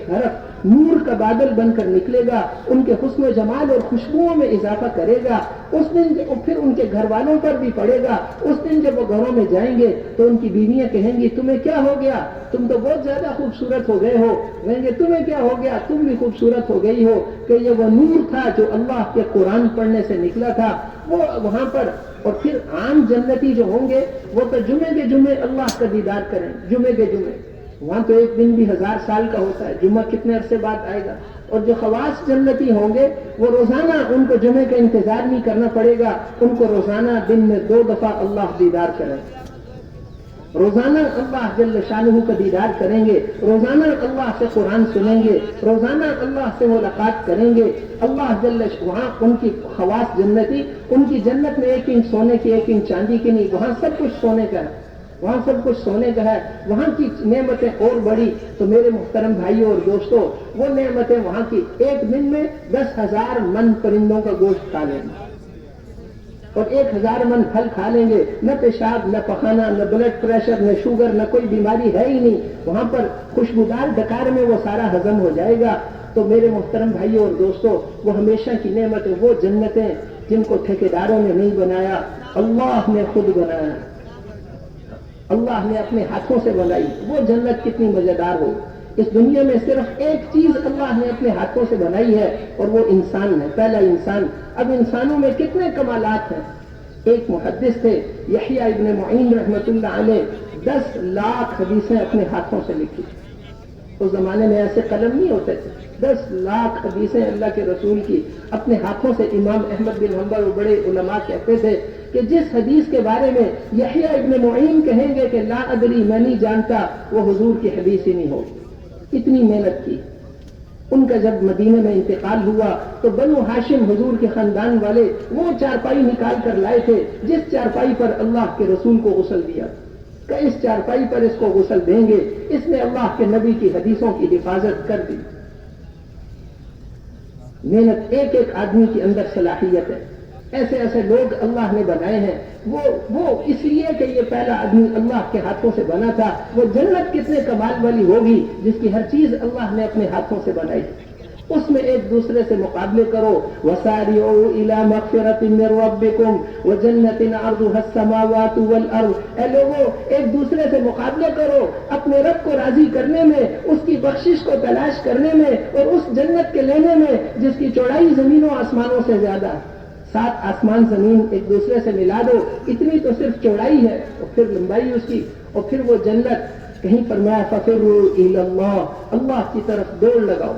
حرف نور کا بادل بن کر نکلے گا، ان کے حسن و جمال اور خوشبوؤں میں اضافہ کرے گا۔ اس دن پھر ان کے گھر والوں پر بھی پڑے گا۔ اس دن جب وہ گھروں میں جائیں گے تو ان کی بیویاں کہیں گی تمہیں کیا ہو گیا، تم تو بہت زیادہ خوبصورت ہو گئے ہو۔ کہیں گے تمہیں کیا ہو گیا، تم بھی خوبصورت ہو گئی ہو، کہ یہ وہ نور تھا جو اللہ کے قرآن پڑھنے سے نکلا تھا وہ وہاں پر۔ اور پھر عام جنتی جو ہوں گے وہ تو جمعے کے جمعے اللہ کا دیدار کریں، جمعے کے جمعے۔ وہاں تو ایک دن بھی 1000 سال کا ہوتا ہے، جمعہ کتنے عرصے بعد آئے گا۔ اور جو خواص جنتی ہوں گے وہ روزانہ، ان کو جمعے کا انتظار نہیں کرنا پڑے گا، ان کو روزانہ دن میں 2 دفعہ اللہ دیدار کریں، روزانہ اللہ جل شانہ کا دیدار کریں گے، روزانہ اللہ سے قرآن سنیں گے، روزانہ اللہ سے ملاقات کریں گے۔ اللہ جل وہاں ان کی خواص جنتی، ان کی جنت میں 1 انچ سونے کی 1 انچ چاندی کی نہیں، وہاں سب کچھ سونے کا ہے، وہاں سب کچھ سونے کا ہے، وہاں کی نعمتیں اور بڑی۔ تو میرے محترم بھائیوں اور دوستوں، وہ نعمتیں وہاں کی، ایک دن میں 10,000 من پرندوں کا گوشت کھا لیں گے اور 1000 من پھل کھا لیں گے، نہ پیشاب، نہ پخانہ، نہ بلڈ پریشر، نہ شوگر، نہ کوئی بیماری ہے ہی نہیں۔ وہاں پر خوشبودار ڈکار میں وہ سارا ہضم ہو جائے گا۔ تو میرے محترم بھائیوں اور دوستوں، وہ ہمیشہ کی نعمتیں، وہ جنتیں جن کو ٹھیکیداروں نے نہیں بنایا، اللہ نے خود بنایا، اللہ نے اپنے ہاتھوں سے بنائی، وہ جنت کتنی مزیدار ہو۔ اس دنیا میں صرف ایک چیز اللہ نے اپنے ہاتھوں سے بنائی ہے اور وہ انسان ہے، پہلا انسان۔ اب انسانوں میں کتنے کمالات ہیں۔ ایک محدث تھے یحییٰ ابن معین رحمۃ اللہ علیہ، 10 لاکھ حدیثیں اپنے ہاتھوں سے لکھی۔ اس زمانے میں ایسے قلم نہیں ہوتے تھے، 10 لاکھ حدیثیں اللہ کے رسول کی اپنے ہاتھوں سے۔ امام احمد بن حنبل اور بڑے علماء کہتے تھے کہ جس حدیث کے بارے میں یحییٰ ابن معین کہیں گے کہ لا ادری، میں نہیں جانتا، وہ حضور کی حدیث ہی نہیں ہوگی۔ اتنی محنت کی۔ ان کا جب مدینے میں انتقال ہوا تو بنو ہاشم حضور کے خاندان والے وہ چارپائی نکال کر لائے تھے جس چارپائی پر اللہ کے رسول کو غسل دیا کہ اس چارپائی پر اس کو غسل دیں گے۔ اس نے اللہ کے نبی کی حدیثوں کی حفاظت کر دی۔ محنت، ایک ایک آدمی کے اندر صلاحیت ہے۔ ایسے ایسے لوگ اللہ نے بنائے ہیں، وہ اس لیے کہ یہ پہلا آدمی اللہ کے ہاتھوں سے بنا تھا۔ وہ جنت کتنے کمال والی ہوگی جس کی ہر چیز اللہ نے اپنے ہاتھوں سے بنائی۔ اس میں ایک دوسرے سے مقابلے کرو۔ وَسَارِعُوا إِلَىٰ مَغْفِرَةٍ مِّن رَّبِّكُمْ وَجَنَّةٍ عَرْضُهَا السَّمَاوَاتُ وَالْأَرْضُ۔ اے لوگوں، ایک دوسرے سے مقابلے کرو اپنے رب کو راضی کرنے میں، اس کی بخشش کو تلاش کرنے میں اور اس جنت کے لینے میں جس کی چوڑائی زمینوں آسمانوں سے زیادہ ہے۔ 7 آسمان زمین ایک دوسرے سے ملا دو، اتنی تو صرف چوڑائی ہے اور پھر لمبائی اس کی، اور پھر وہ جنت۔ کہیں فرمایا فَفِرُّوا إِلَى اللَّهِ، اللہ کی طرف دوڑ لگاؤ۔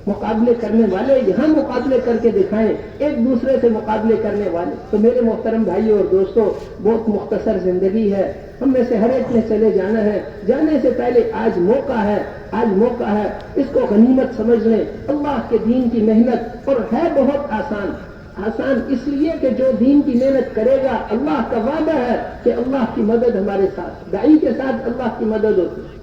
مقابلے کرنے والے یہاں مقابلے کر کے دکھائیں، ایک دوسرے سے مقابلے کرنے والے۔ تو میرے محترم بھائیوں اور دوستوں، بہت مختصر زندگی ہے، ہم میں سے ہر ایک نے چلے جانا ہے۔ جانے سے پہلے آج موقع ہے، آج موقع ہے، اس کو غنیمت سمجھ لیں۔ اللہ کے دین کی محنت، اور ہے بہت آسان اس لیے کہ جو دین کی محنت کرے گا، اللہ کا وعدہ ہے کہ اللہ کی مدد ہمارے ساتھ، داعی کے ساتھ اللہ کی مدد ہوتی ہے۔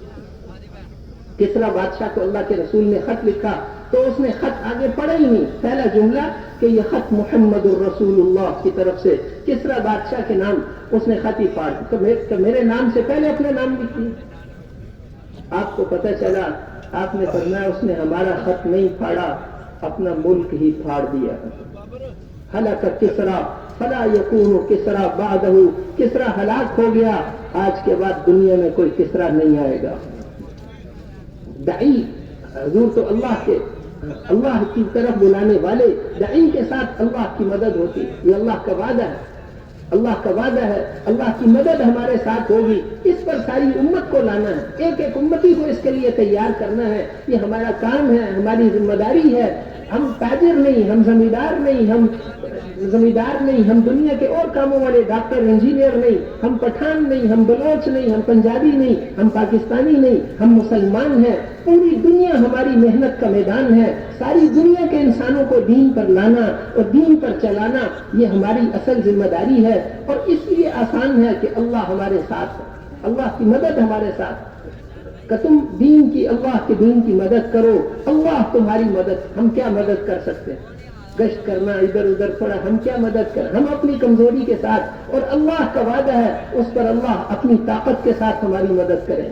کسرا بادشاہ کو اللہ کے رسول نے خط لکھا تو اس نے خط آگے پڑھا ہی نہیں، پہلا جملہ کہ یہ خط محمد الرسول اللہ کی طرف سے، کسرا بادشاہ کے نام، اس نے خط ہی پاڑ تو میرے نام سے پہلے اپنا نام لکھیے۔ آپ کو پتہ چلا، آپ نے فرمایا اس نے ہمارا خط نہیں پھاڑا، اپنا ملک ہی پھاڑ دیا۔ ہلاک کسرا فلا یکون کسرا بعدہ، کسرا ہلاک ہو گیا، آج کے بعد دنیا میں کوئی کسرا نہیں آئے گا۔ داعی حضور تو اللہ کی طرف بلانے والے، داعی کے ساتھ اللہ کی مدد ہوتی، یہ اللہ کا وعدہ ہے، اللہ کا وعدہ ہے، اللہ کی مدد ہمارے ساتھ ہوگی۔ اس پر ساری امت کو لانا ہے، ایک ایک امتی کو اس کے لیے تیار کرنا ہے، یہ ہمارا کام ہے، ہماری ذمہ داری ہے۔ ہم تاجر نہیں، ہم زمیندار نہیں، ہم دنیا کے اور کاموں والے ڈاکٹر انجینئر نہیں، ہم پٹھان نہیں، ہم بلوچ نہیں، ہم پنجابی نہیں، ہم پاکستانی نہیں، ہم مسلمان ہیں۔ پوری دنیا ہماری محنت کا میدان ہے۔ ساری دنیا کے انسانوں کو دین پر لانا اور دین پر چلانا، یہ ہماری اصل ذمہ داری ہے، اور اس لیے آسان ہے کہ اللہ ہمارے ساتھ ہے، اللہ کی مدد ہمارے ساتھ کہ تم اللہ کے دین کی مدد کرو، اللہ تمہاری مدد۔ ہم کیا مدد کر سکتے ہیں؟ گشت کرنا، ادھر ادھر پڑا، ہم کیا مدد کریں؟ ہم اپنی کمزوری کے ساتھ، اور اللہ کا وعدہ ہے اس پر اللہ اپنی طاقت کے ساتھ ہماری مدد کریں۔